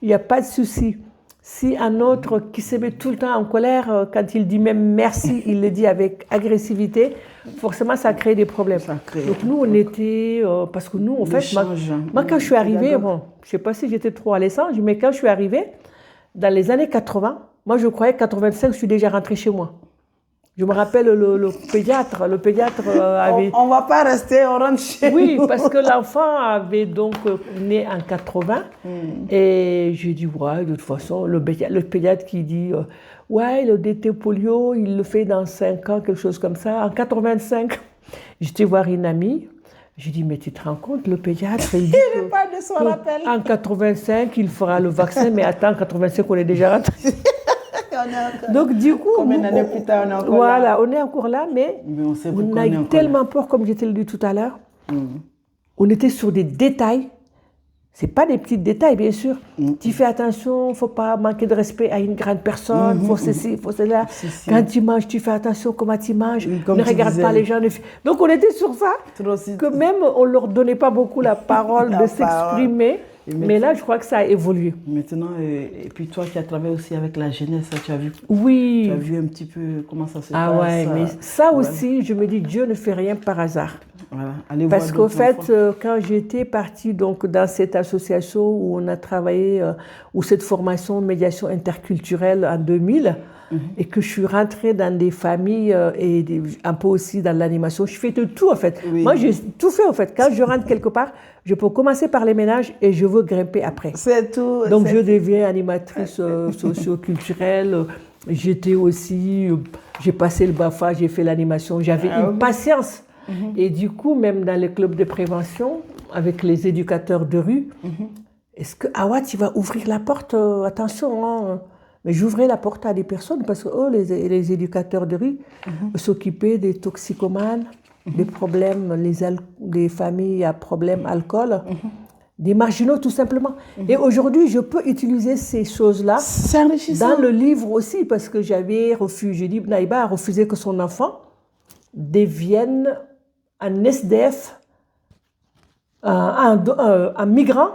il n'y a pas de souci. Si un autre qui se met tout le temps en colère, quand il dit même merci, il le dit avec agressivité, forcément, ça crée des problèmes. Donc nous, on était... parce que nous, en fait, moi quand je suis arrivée, bon, je ne sais pas si j'étais trop à l'essence, mais quand je suis arrivée, dans les années 80, moi, je croyais que 85, je suis déjà rentrée chez moi. Je me rappelle le pédiatre avait... On ne va pas rester, on rentre chez nous. Oui, parce que l'enfant avait donc né en 80. Et j'ai dit, ouais, de toute façon, le pédiatre qui dit, ouais, le DT polio, il le fait dans 5 ans, quelque chose comme ça. En 85, j'étais voir une amie. J'ai dit, mais tu te rends compte, le pédiatre, il dit Il n'est pas de son rappel. en 85, il fera le vaccin, mais attends, en 85, on est déjà rentré. Donc, du coup, combien d'années plus tard, on est encore voilà, là. on est encore là, mais on sait on a eu tellement peur, comme je te l'ai dit tout à l'heure. On était sur des détails. Ce n'est pas des petits détails, bien sûr. Tu fais attention, il ne faut pas manquer de respect à une grande personne, il faut ceci, il faut cela. Quand tu manges, tu fais attention comment tu manges. Ne regarde pas les gens. Donc, on était sur ça, que même on ne leur donnait pas beaucoup la parole de s'exprimer. Mais là, je crois que ça a évolué. Maintenant, et puis toi qui as travaillé aussi avec la jeunesse, tu as vu, oui. Tu as vu un petit peu comment ça se passe. Ah ouais, mais ça aussi, je me dis, Dieu ne fait rien par hasard. Voilà. Parce qu'au fait, quand j'étais partie donc, dans cette association où on a travaillé, ou cette formation médiation interculturelle en 2000, et que je suis rentrée dans des familles et un peu aussi dans l'animation, je fais de tout en fait. Oui. Moi, j'ai tout fait en fait. Quand je rentre quelque part, je peux commencer par les ménages et je veux grimper après. C'est tout. Donc, je deviens animatrice socio-culturelle. J'étais aussi, j'ai passé le BAFA, j'ai fait l'animation. J'avais une patience. Et du coup, même dans les clubs de prévention, avec les éducateurs de rue, est-ce que, Awa, tu vas ouvrir la porte, attention, hein. Mais j'ouvrais la porte à des personnes parce que les éducateurs de rue s'occupaient des toxicomanes, des problèmes, des familles à problème alcool, des marginaux tout simplement. Et aujourd'hui, je peux utiliser ces choses-là dans le livre aussi parce que j'avais refusé, j'ai dit, Naïba a refusé que son enfant devienne un SDF, un migrant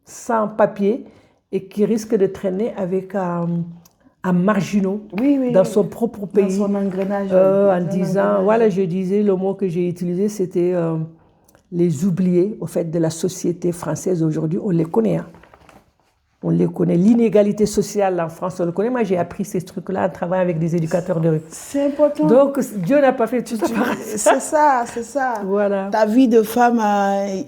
sans papier et qui risque de traîner avec un marginaux dans son propre pays. Dans son engrenage. En disant, voilà, je disais, le mot que j'ai utilisé, c'était les oubliés, au fait, de la société française aujourd'hui. On les connaît, hein. On les connaît. L'inégalité sociale en France, on le connaît. Moi, j'ai appris ces trucs-là en travaillant avec des éducateurs de rue. C'est important. Donc, Dieu n'a pas fait tout ça. C'est ça, c'est ça. Voilà. Ta vie de femme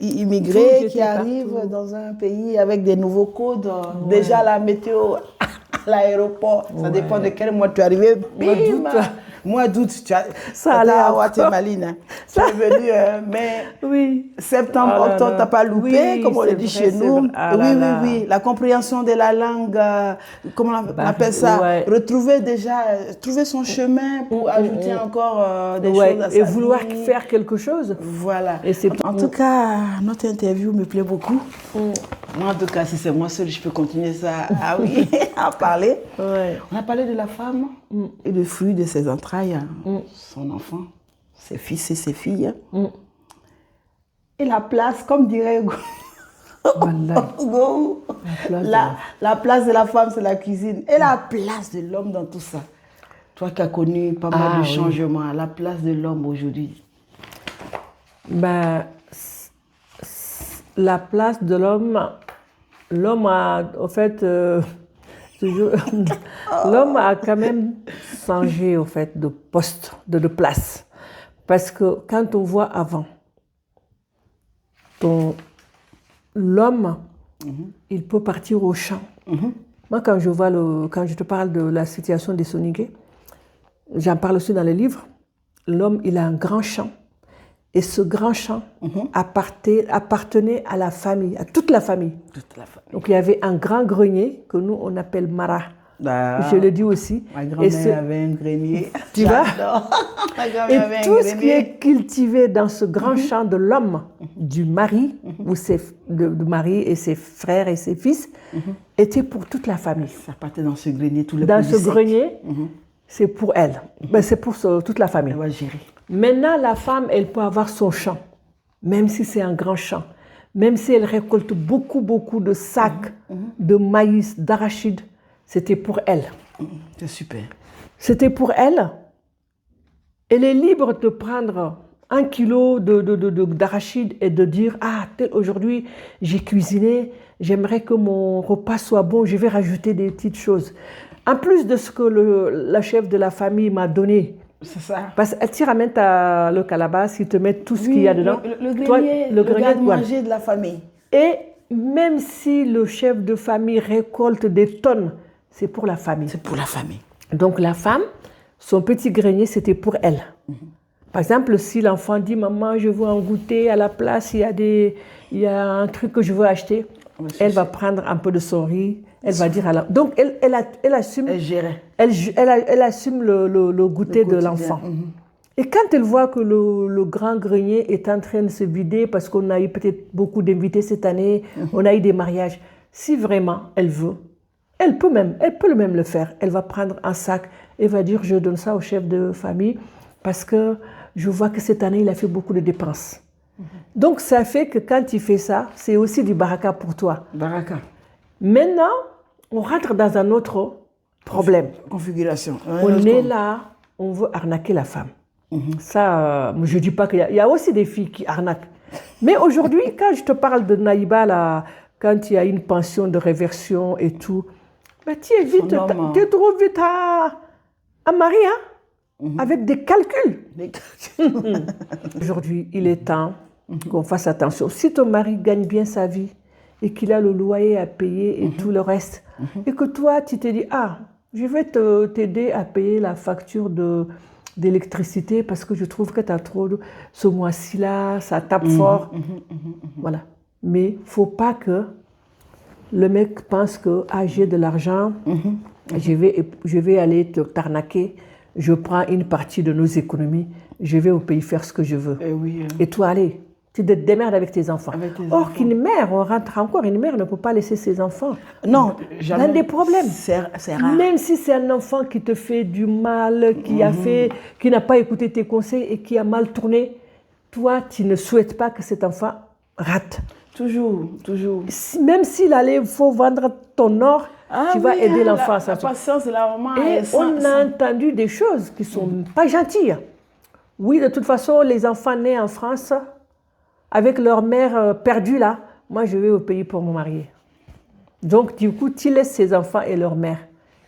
immigrée qui arrive dans un pays avec des nouveaux codes. Ouais. Déjà, la météo, l'aéroport, ça dépend de quel mois tu es arrivé. Mois d'août, tu as. Ça allait à Guatemala. Tu es venu, mais septembre, octobre, tu n'as pas loupé, comme on le dit chez nous. Oui. La compréhension de la langue, comment on appelle ça? Trouver son chemin pour ajouter encore des choses à sa vie. Et vouloir faire quelque chose. Voilà. En tout cas, notre interview me plaît beaucoup. Moi, en tout cas, si c'est moi seule, je peux continuer ça. Ah oui, à parler. On a parlé de la femme et le fruit de ses entrailles, son enfant, ses fils et ses filles. Et la place, comme dirait Hugo, la place de la femme, c'est la cuisine. Et la place de l'homme dans tout ça. Toi qui as connu pas mal de changements, la place de l'homme aujourd'hui. La place de l'homme a, au fait, l'homme a quand même changé, au fait, de poste, de place. Parce que quand on voit avant, l'homme, il peut partir au champ. Moi, quand je te parle de la situation des Soninké, j'en parle aussi dans les livres, l'homme, il a un grand champ. Et ce grand champ appartenait à la famille, à toute la famille. Donc il y avait un grand grenier que nous on appelle Mara. Je le dis aussi. Ma grand-mère avait un grenier. Tu vois? Et tout ce qui est cultivé dans ce grand champ de l'homme, du mari, ou du mari et ses frères et ses fils, était pour toute la famille. Ça partait dans ce grenier, tout le dans ce grenier, c'est pour elle. C'est pour toute la famille. Elle va gérer. Maintenant, la femme, elle peut avoir son champ, même si c'est un grand champ, même si elle récolte beaucoup de sacs de maïs, d'arachide, c'était pour elle. C'est super. C'était pour elle. Elle est libre de prendre 1 kilo d'arachide et de dire « Ah, aujourd'hui, j'ai cuisiné, j'aimerais que mon repas soit bon, je vais rajouter des petites choses. » En plus de ce que la chef de la famille m'a donné, c'est ça. Parce qu'elle t'y ramène le calebasse, ils te mettent tout ce qu'il y a dedans. Le grenier, le garde-manger de la famille. Et même si le chef de famille récolte des tonnes, c'est pour la famille. C'est pour la famille. Donc la femme, son petit grenier, c'était pour elle. Par exemple, si l'enfant dit « Maman, je veux un goûter, à la place, il y a un truc que je veux acheter », elle va prendre un peu de son riz, elle va dire à l'enfant. Donc, elle assume, elle assume le goûter de l'enfant. Et quand elle voit que le grand grenier est en train de se vider parce qu'on a eu peut-être beaucoup d'invités cette année, on a eu des mariages, si vraiment elle veut, elle peut même le faire. Elle va prendre un sac et va dire je donne ça au chef de famille parce que je vois que cette année il a fait beaucoup de dépenses. Donc ça fait que quand il fait ça, c'est aussi du baraka pour toi. Baraka. Maintenant, on rentre dans un autre problème. Configuration. On est là, on veut arnaquer la femme. Ça, je ne dis pas qu'il y a aussi des filles qui arnaquent. Mais aujourd'hui, quand je te parle de Naïba, là, quand il y a une pension de réversion et tout, bah, tu es trop vite à marier, hein, avec des calculs. Aujourd'hui, il est temps qu'on fasse attention. Si ton mari gagne bien sa vie et qu'il a le loyer à payer et tout le reste, et que toi, tu te dis, ah, je vais t'aider à payer la facture d'électricité parce que je trouve que tu as trop ce mois-ci là, ça tape fort. Voilà. Mais il ne faut pas que le mec pense que j'ai de l'argent, je vais aller t'arnaquer, je prends une partie de nos économies, je vais au pays faire ce que je veux. Et toi, allez, tu te démerdes avec tes enfants. Or qu'une mère, on rentre encore, une mère ne peut pas laisser ses enfants. Non, jamais. Dans des problèmes. C'est rare. Même si c'est un enfant qui te fait du mal, qui n'a pas écouté tes conseils et qui a mal tourné, toi, tu ne souhaites pas que cet enfant rate. Toujours. Même s'il allait, faut vendre ton or, tu vas aider l'enfant. La patience de la maman. Et on a entendu des choses qui ne sont pas gentilles. Oui, de toute façon, les enfants nés en France, avec leur mère perdue là, moi je vais au pays pour me marier. Donc du coup, tu laisses ces enfants et leur mère.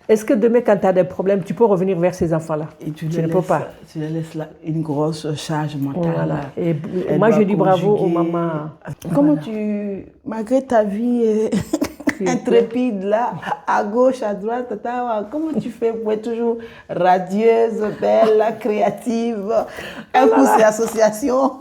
Est-ce que demain, quand tu as des problèmes, tu peux revenir vers ces enfants-là? Et tu ne peux pas. Tu les laisses là, une grosse charge mentale. Voilà. Et moi, je dis bravo aux mamans. Comment malgré ta vie intrépide là, à gauche, à droite, comment tu fais pour être toujours radieuse, belle, créative? Un coup, c'est association.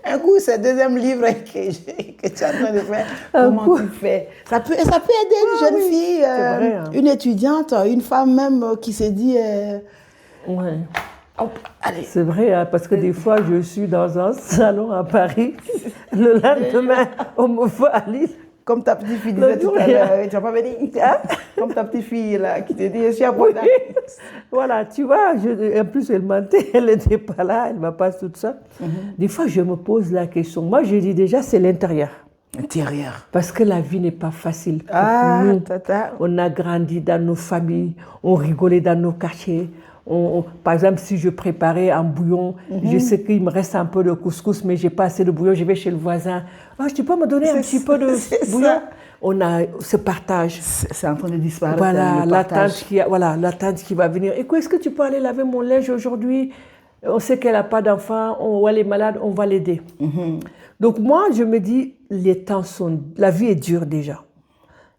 Un coup, c'est le deuxième livre que tu es en train de faire. Comment tu fais? Ça peut aider une jeune fille, vrai, hein. Une étudiante, une femme même qui se dit... C'est vrai, hein, parce que des fois, je suis dans un salon à Paris. Le lendemain, on me voit à Lille. Comme ta petite fille disait tout à l'heure, tu n'as pas venu, hein? Comme ta petite fille là, qui te dit, je suis à Bordeaux. Voilà, tu vois, en plus elle mentait, elle n'était pas là, elle ne m'a pas tout ça. Des fois, je me pose la question. Moi, je dis déjà, c'est l'intérieur. Intérieur. Parce que la vie n'est pas facile. Nous, on a grandi dans nos familles, on rigolait dans nos quartiers. Par exemple, si je préparais un bouillon, je sais qu'il me reste un peu de couscous, mais je n'ai pas assez de bouillon, je vais chez le voisin. Oh, tu peux me donner un petit peu de bouillon? Ça. On a ce partage. C'est en train de disparaître. Voilà, la tante qui va venir. Écoute, est-ce que tu peux aller laver mon linge aujourd'hui? On sait qu'elle n'a pas d'enfant, elle est malade, on va l'aider. Donc moi, je me dis, la vie est dure déjà.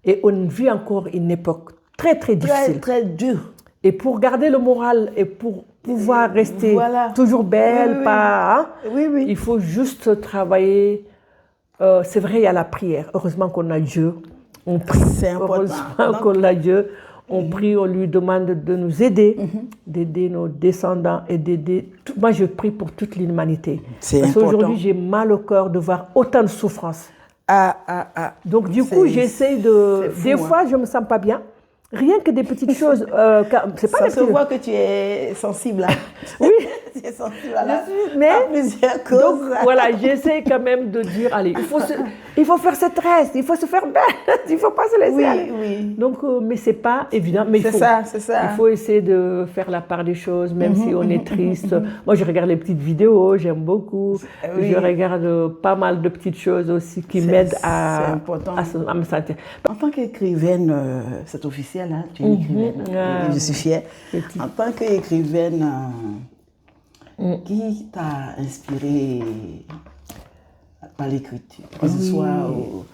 Et on vit encore une époque très, très difficile. Très, très dure. Et pour garder le moral et pour pouvoir rester toujours belle, il faut juste travailler. C'est vrai, il y a la prière. Heureusement qu'on a Dieu. On prie. C'est important. Heureusement qu'on a Dieu. On prie, on lui demande de nous aider, d'aider nos descendants et d'aider. Moi, je prie pour toute l'humanité. Parce qu'aujourd'hui, j'ai mal au cœur de voir autant de souffrance. Donc, du coup, j'essaye de... Des fois, je ne me sens pas bien. Rien que des petites choses. Ça se voit que tu es sensible. Oui. Tu es sensible à plusieurs causes. Donc voilà, j'essaie quand même de dire, allez, il faut faire cette reste, il faut se faire belle, il ne faut pas se laisser aller. Oui. Donc, mais ce n'est pas évident. Mais c'est ça. Il faut essayer de faire la part des choses, même si on est triste. Moi, je regarde les petites vidéos, j'aime beaucoup. Je regarde pas mal de petites choses aussi qui m'aident à me sentir. En tant qu'écrivaine, c'est officiel. Tu es écrivaine, je suis fière. En tant qu'écrivaine, qui t'a inspirée par l'écriture? Que ce soit au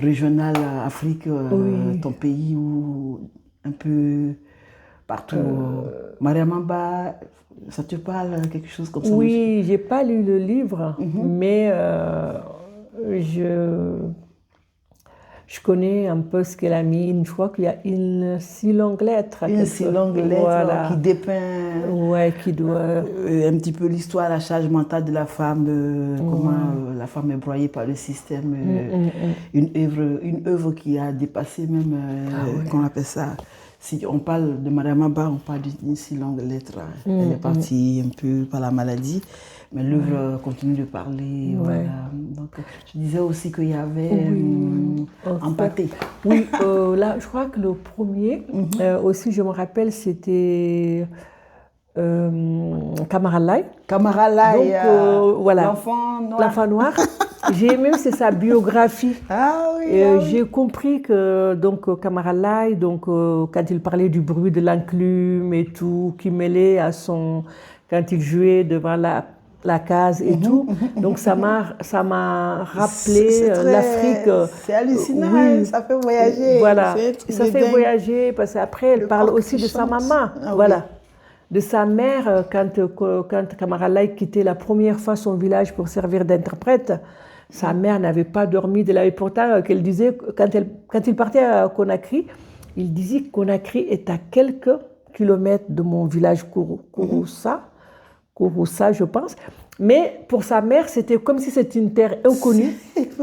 régional Afrique, ton pays, ou un peu partout. Mariamamba, ça te parle quelque chose comme ça? Oui, j'ai pas lu le livre, mais je connais un peu ce qu'elle a mis. Je crois qu'il y a une si longue lettre. Une si longue lettre voilà. qui dépeint qui doit... un petit peu l'histoire, la charge mentale de la femme, comment la femme est broyée par le système. Une œuvre qui a dépassé même, qu'on appelle ça. Si on parle de Madame Abba, on parle d'une si longue lettre. Elle est partie un peu par la maladie. Mais l'œuvre continue de parler. Voilà. Donc, je disais aussi qu'il y avait Empathé. Oui, là, je crois que le premier, aussi, je me rappelle, c'était Camara Lai. Camara Lai, voilà, l'enfant noir. L'enfant noir. J'ai aimé, c'est sa biographie. J'ai compris que donc Camara Lai, donc quand il parlait du bruit de l'enclume et tout, qui mêlait à son, quand il jouait devant la case et tout. Donc ça m'a rappelé l'Afrique. C'est hallucinant, ça fait voyager. Voilà, ça fait voyager parce qu'après elle parle aussi de sa maman. Voilà. De sa mère, quand Camara Lai quittait la première fois son village pour servir d'interprète, sa mère n'avait pas dormi de la... Et pourtant, qu'elle disait, quand il partait à Conakry, il disait que Conakry est à quelques kilomètres de mon village Kouroussa, je pense. Mais pour sa mère, c'était comme si c'était une terre inconnue,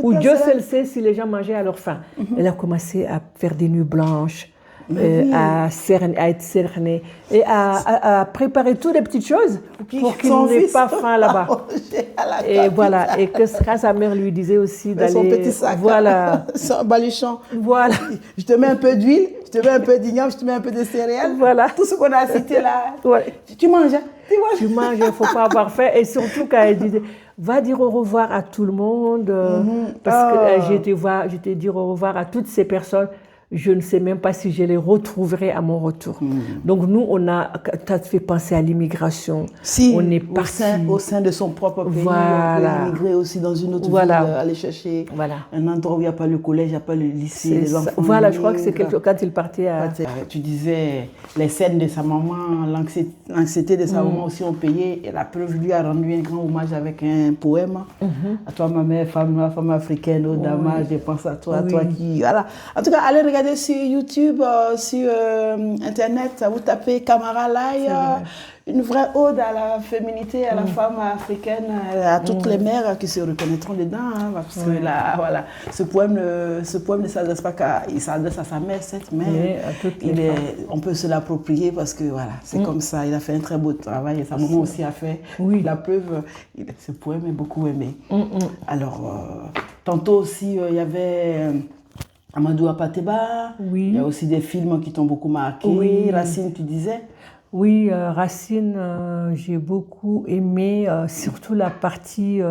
où Dieu seul sait si les gens mangeaient à leur faim. Elle a commencé à faire des nuits blanches, à être cernée et à préparer toutes les petites choses pour qu'il n'ait pas faim là-bas. Et voilà, et que quand sa mère lui disait aussi d'aller... Son petit sac, son baluchon. Voilà. Je te mets un peu d'huile, je te mets un peu d'igname, je te mets un peu de céréales. Voilà. Tout ce qu'on a cité là. Tu manges, hein? Tu manges, il ne faut pas avoir faim. Et surtout quand elle disait, va dire au revoir à tout le monde, parce que j'étais dire au revoir à toutes ces personnes. Je ne sais même pas si je les retrouverai à mon retour. Donc nous, ça te fait penser à l'immigration. Si, on est parti au sein de son propre pays, voilà. On peut immigrer aussi dans une autre ville, aller chercher un endroit où il n'y a pas le collège, il n'y a pas le lycée, les enfants. Voilà, je crois que c'est quand il partait à... Tu disais, les scènes de sa maman, l'anxiété de sa maman aussi ont payé. Et la preuve lui a rendu un grand hommage avec un poème. À toi, ma mère, femme africaine, au Dama, je pense à toi, toi qui... Voilà. En tout cas, allez regarder sur YouTube, sur Internet, vous tapez Camara Lai, une vraie ode à la féminité, à la femme africaine, à toutes les mères qui se reconnaîtront dedans. Parce que là, voilà, ce poème ne s'adresse pas il s'adresse à sa mère, certes, mais on peut se l'approprier parce que voilà, c'est comme ça. Il a fait un très beau travail et sa maman aussi a fait. La preuve, ce poème est beaucoup aimé. Alors, tantôt aussi, il y avait... Amadou Apateba, il y a aussi des films qui t'ont beaucoup marqué. Racine, tu disais? Oui, Racine, j'ai beaucoup aimé, surtout la partie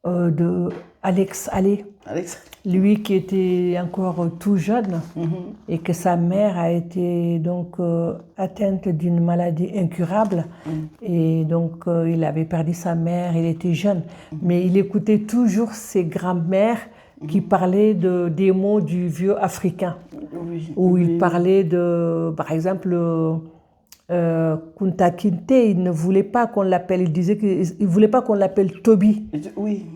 de Alex Allais. Lui qui était encore tout jeune et que sa mère a été donc atteinte d'une maladie incurable. Et donc il avait perdu sa mère, il était jeune. Mais il écoutait toujours ses grands-mères qui parlait des mots du vieux africain, où il parlait de, par exemple, Kunta Kinte, il ne voulait pas qu'on l'appelle, il disait qu'il ne voulait pas qu'on l'appelle Toby.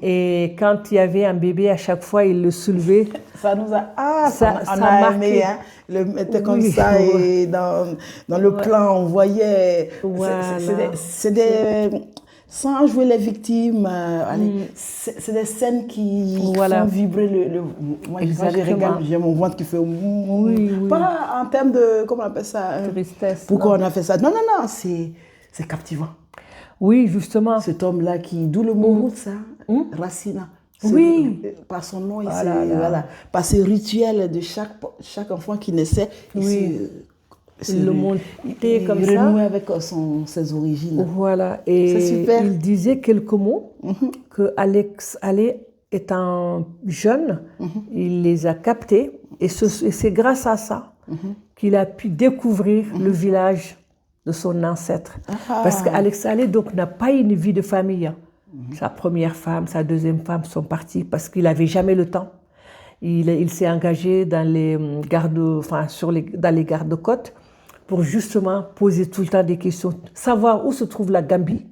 Et quand il y avait un bébé, à chaque fois, il le soulevait. Ça nous a... ça a aimé, hein. Il le mettait comme ça et dans le plan, on voyait... C'est des... Sans jouer les victimes, c'est des scènes qui font vibrer moi, quand je regarde, j'ai mon ventre qui fait... Pas en termes de... Comment on appelle ça? Tristesse. Pourquoi on a fait ça? Non, c'est captivant. Oui, justement. Cet homme-là d'où le mot route, ça, Racina. Par son nom, par ce rituel de chaque enfant qui naissait. Le monter comme ça. Renouer avec ses origines. Voilà. Et il disait quelques mots que Alex Allais étant jeune, il les a captés. Et c'est grâce à ça qu'il a pu découvrir le village de son ancêtre. Parce qu'Alex Allais n'a pas une vie de famille. Sa première femme, sa deuxième femme sont parties parce qu'il n'avait jamais le temps. Il s'est engagé dans les gardes-côtes pour justement poser tout le temps des questions, savoir où se trouve la Gambie,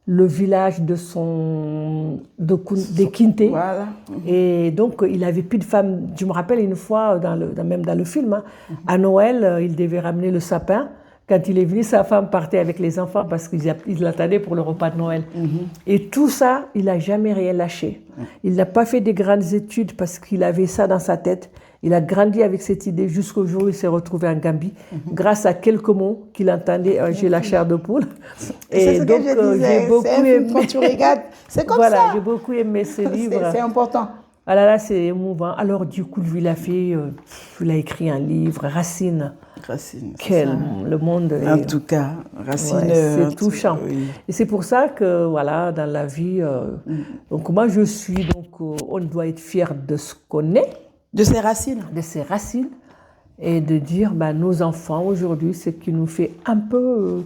le village des Kinté. Voilà. Et donc, il n'avait plus de femmes. Je me rappelle une fois, même dans le film, hein, à Noël, il devait ramener le sapin. Quand il est venu, sa femme partait avec les enfants parce qu'ils l'attendaient pour le repas de Noël. Et tout ça, il n'a jamais rien lâché. Il n'a pas fait des grandes études parce qu'il avait ça dans sa tête. Il a grandi avec cette idée jusqu'au jour où il s'est retrouvé en Gambie, grâce à quelques mots qu'il entendait, j'ai la chair de poule. Et donc, j'ai beaucoup aimé. Quand tu regardes, c'est comme ça. Voilà, j'ai beaucoup aimé ce livre. C'est important. Ah là là, c'est émouvant. Alors du coup, lui, il a écrit un livre, Racine. Racine. Le monde. En tout cas, Racine. Ouais, c'est touchant. Oui. Et c'est pour ça que, voilà, dans la vie, donc moi je suis, on doit être fier de ce qu'on est. De ses racines. De ses racines. Et de dire, nos enfants aujourd'hui, ce qui nous fait un peu.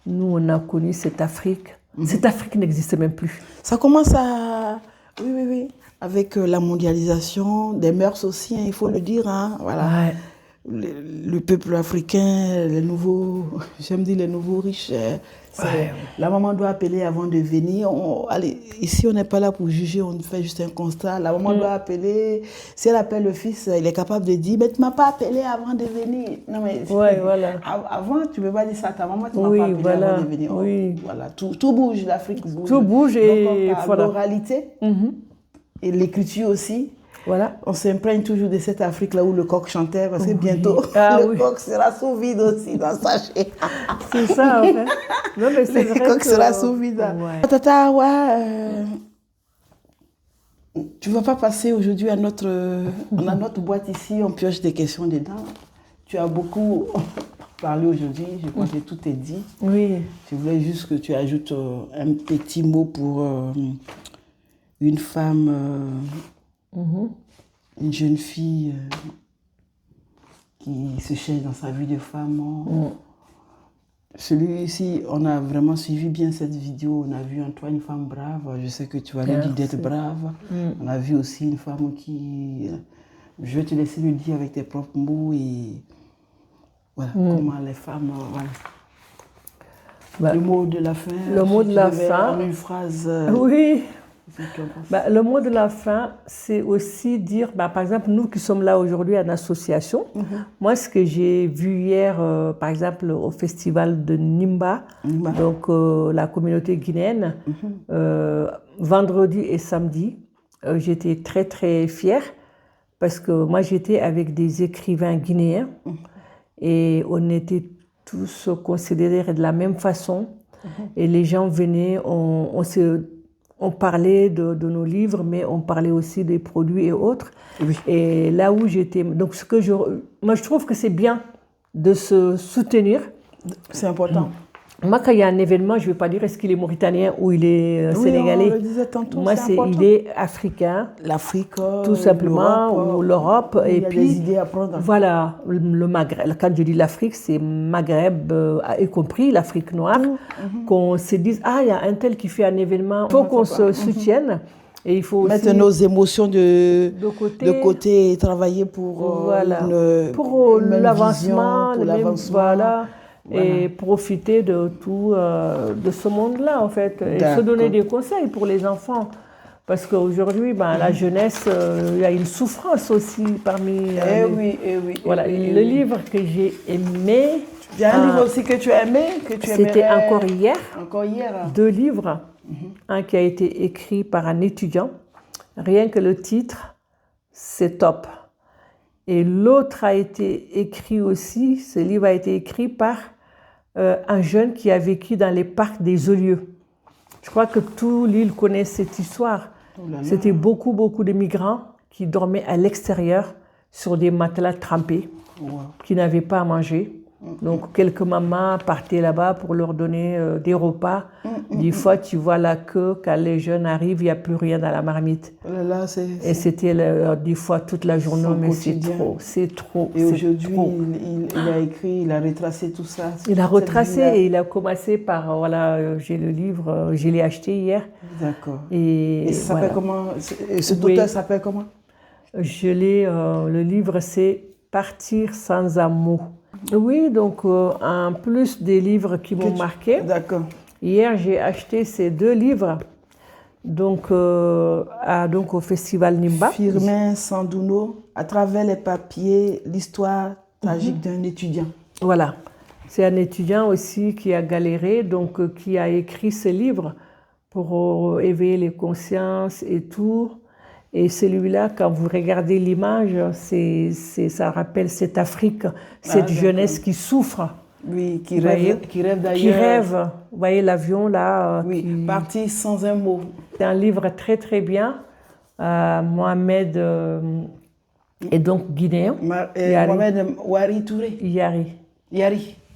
Nous, on a connu cette Afrique. Cette Afrique n'existe même plus. Ça commence à. Oui. Avec la mondialisation des mœurs aussi, hein, il faut le dire. Hein, voilà. Ouais. Le peuple africain, les nouveaux riches. Ouais. La maman doit appeler avant de venir. Allez, ici, on n'est pas là pour juger, on fait juste un constat. La maman doit appeler. Si elle appelle le fils, il est capable de dire, mais tu ne m'as pas appelé avant de venir. Non, mais voilà. Avant, tu ne peux pas dire ça à ta maman, tu ne m'as pas appelé avant de venir. Oui. Voilà. Tout bouge, l'Afrique bouge. Tout bouge et voilà. L'oralité et l'écriture aussi. Voilà. On s'imprègne toujours de cette Afrique-là où le coq chantait, parce que bientôt, le coq sera sous vide aussi dans sa chair. C'est ça, en fait. Non, mais c'est vrai le coq sera sous vide. Ouais. Tata, tu ne vas pas passer aujourd'hui à on a notre boîte ici, on pioche des questions dedans. Tu as beaucoup parlé aujourd'hui, je crois que tout est dit. Oui. Je voulais juste que tu ajoutes un petit mot pour une femme... une jeune fille qui se cherche dans sa vie de femme. Celui-ci, on a vraiment suivi bien cette vidéo. On a vu en toi une femme brave. Je sais que tu vas lui dire d'être brave. On a vu aussi une femme qui... Je vais te laisser le dire avec tes propres mots et voilà, comment les femmes... Voilà. Le mot de la fin. Le mot de la fin. En une phrase... Oui. Le mot de la fin, c'est aussi dire, par exemple, nous qui sommes là aujourd'hui en association, moi, ce que j'ai vu hier, par exemple, au festival de Nimba, donc la communauté guinéenne, vendredi et samedi, j'étais très, très fière parce que moi, j'étais avec des écrivains guinéens et on était tous considérés de la même façon et les gens venaient, on parlait de nos livres, mais on parlait aussi des produits et autres. Oui. Et là où j'étais... Donc, moi, je trouve que c'est bien de se soutenir. C'est important. Moi, quand il y a un événement, je ne vais pas dire est-ce qu'il est mauritanien ou il est sénégalais. On le disait tantôt, moi, il est africain. L'Afrique, tout simplement, ou l'Europe. Et puis, il y a des idées à prendre. Voilà, le Maghreb. Quand je dis l'Afrique, c'est Maghreb, y compris l'Afrique noire. Qu'on se dise, il y a un tel qui fait un événement. Il faut qu'on se soutienne. Et il faut mettre aussi nos émotions de côté et travailler pour l'avancement. Voilà. Et profiter de tout, de ce monde-là, en fait. Et se donner des conseils pour les enfants. Parce qu'aujourd'hui, la jeunesse, il y a une souffrance aussi parmi... oui. Voilà, le livre que j'ai aimé... Il y a un livre aussi que tu as aimé, c'était Encore hier. Encore hier. 2 livres. Un qui a été écrit par un étudiant. Rien que le titre, c'est top. Et l'autre a été écrit aussi, ce livre a été écrit par un jeune qui a vécu dans les parcs des Olieux. Je crois que tout l'île connaît cette histoire. C'était beaucoup de migrants qui dormaient à l'extérieur sur des matelas trempés, qui n'avaient pas à manger. Donc, quelques mamans partaient là-bas pour leur donner des repas. Des fois, tu vois la queue, quand les jeunes arrivent, il n'y a plus rien dans la marmite. Et c'était des fois toute la journée, mais c'est trop. Et aujourd'hui, il a écrit, il a retracé tout ça. Il a retracé et il a commencé par, j'ai le livre, je l'ai acheté hier. D'accord. Et ça s'appelle comment? Cet auteur s'appelle comment? Le livre, c'est Partir sans un mot. Oui, donc en plus des livres qui m'ont marqué, D'accord. hier j'ai acheté ces 2 livres donc, donc au Festival Nimba. Firmin Sandouno, à travers les papiers, l'histoire tragique d'un étudiant. Voilà, c'est un étudiant aussi qui a galéré, donc qui a écrit ce livre pour éveiller les consciences et tout. Et celui-là, quand vous regardez l'image, ça rappelle cette Afrique, cette jeunesse qui souffre. Oui, qui Vous voyez, rêve d'ailleurs. qui rêve. Vous voyez l'avion là. Oui, parti sans un mot. C'est un livre très très bien. Mohamed est donc guinéen. Mohamed Wari Touré. Yari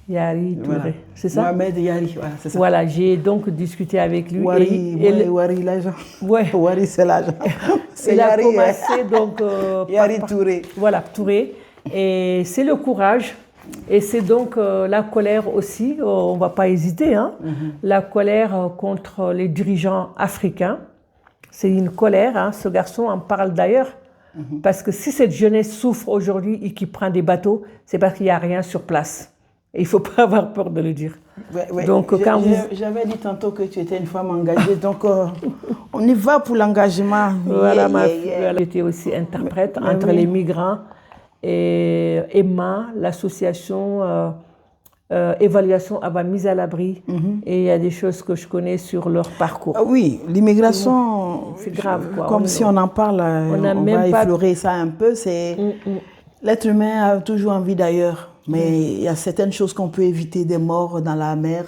Touré, voilà. C'est ça? Mohamed Yari, voilà, c'est ça. Voilà, j'ai donc discuté avec lui. Wari, l'agent. Ouais. Wari, c'est l'agent. Il a commencé donc... Yari Touré. Voilà, Touré. Et c'est le courage. Et c'est donc la colère aussi, on ne va pas hésiter, hein. La colère contre les dirigeants africains. C'est une colère, hein. Ce garçon en parle d'ailleurs. Parce que si cette jeunesse souffre aujourd'hui et qui prend des bateaux, c'est parce qu'il n'y a rien sur place. Et il ne faut pas avoir peur de le dire. Ouais. Donc, j'avais dit tantôt que tu étais une femme engagée, donc on y va pour l'engagement. Voilà, ma fille, elle était aussi interprète entre les migrants et Emma, l'association Évaluation avant mise à l'abri. Et il y a des choses que je connais sur leur parcours. Oui, l'immigration, c'est grave, quoi. Comme si on en parle, on va effleurer ça un peu. L'être humain a toujours envie d'ailleurs. Mais il y a certaines choses qu'on peut éviter, des morts dans la mer,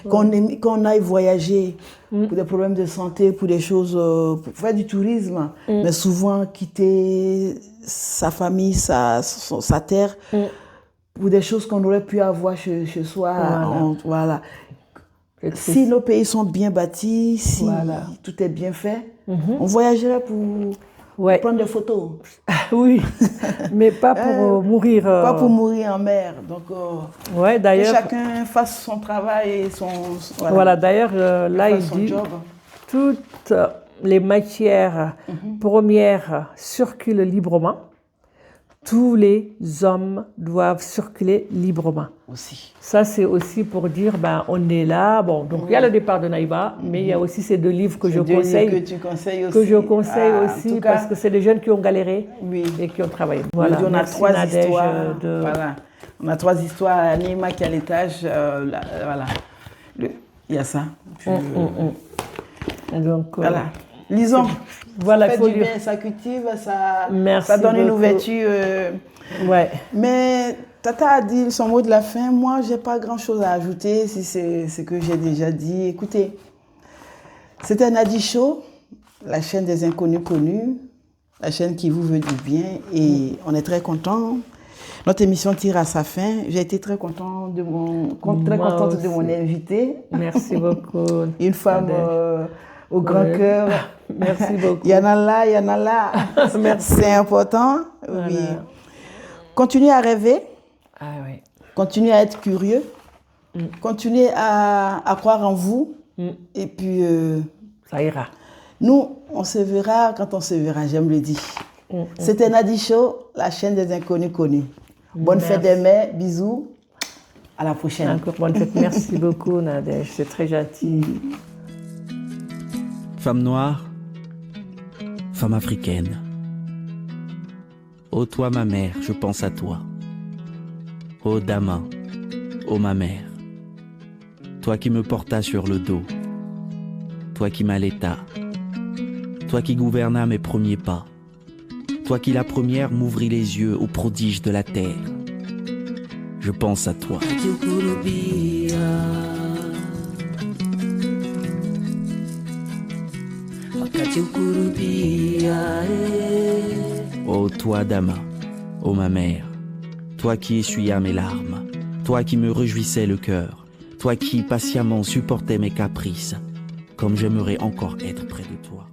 qu'on aille voyager pour des problèmes de santé, pour des choses, pour faire du tourisme, mais souvent quitter sa famille, sa terre, pour des choses qu'on aurait pu avoir chez soi. Voilà. Si nos pays sont bien bâtis, si tout est bien fait, on voyagerait pour prendre des photos. Oui, mais pas pour mourir. Pas pour mourir en mer. Donc, d'ailleurs, que chacun fasse son travail et son... Voilà, d'ailleurs, là, il dit toutes les matières premières circulent librement. Tous les hommes doivent circuler librement. Aussi. Ça, c'est aussi pour dire, on est là. Bon, donc il y a le départ de Naïba, mais il y a aussi ces 2 livres que je conseille. Que tu conseilles aussi. Que je conseille aussi, parce que c'est des jeunes qui ont galéré et qui ont travaillé. Voilà. On a 3 histoires. Voilà. On a 3 histoires. Anima qui est à l'étage. Voilà. Il y a ça. Donc, voilà. Lisons. Voilà, ça fait du bien, ça cultive, ça donne une ouverture. Mais Tata a dit son mot de la fin. Moi, je n'ai pas grand-chose à ajouter si c'est ce que j'ai déjà dit. Écoutez, c'était Nadi Show, la chaîne des inconnus connus, la chaîne qui vous veut du bien. Et on est très contents. Notre émission tire à sa fin. J'ai été très contente de mon invité. Merci beaucoup. Une femme au grand cœur. Merci beaucoup. Il y en a là. C'est important. Voilà. Oui. Continuez à rêver. Continuez à être curieux. Continuez à croire en vous. Et puis... ça ira. Nous, on se verra quand on se verra, j'aime le dire. C'était Nadi Show, la chaîne des inconnus connus. Bonne fête des mères, bisous. À la prochaine. Encore bonne fête. Merci beaucoup, Nadège. C'est très gentil. Femme noire, femme africaine. Ô toi ma mère, je pense à toi. Ô Dama, ô ma mère. Toi qui me portas sur le dos. Toi qui m'allaita. Toi qui gouvernas mes premiers pas. Toi qui la première m'ouvrit les yeux aux prodiges de la terre. Je pense à toi. Ô toi Dama, ô ma mère, toi qui essuyas mes larmes, toi qui me réjouissais le cœur, toi qui patiemment supportais mes caprices, comme j'aimerais encore être près de toi.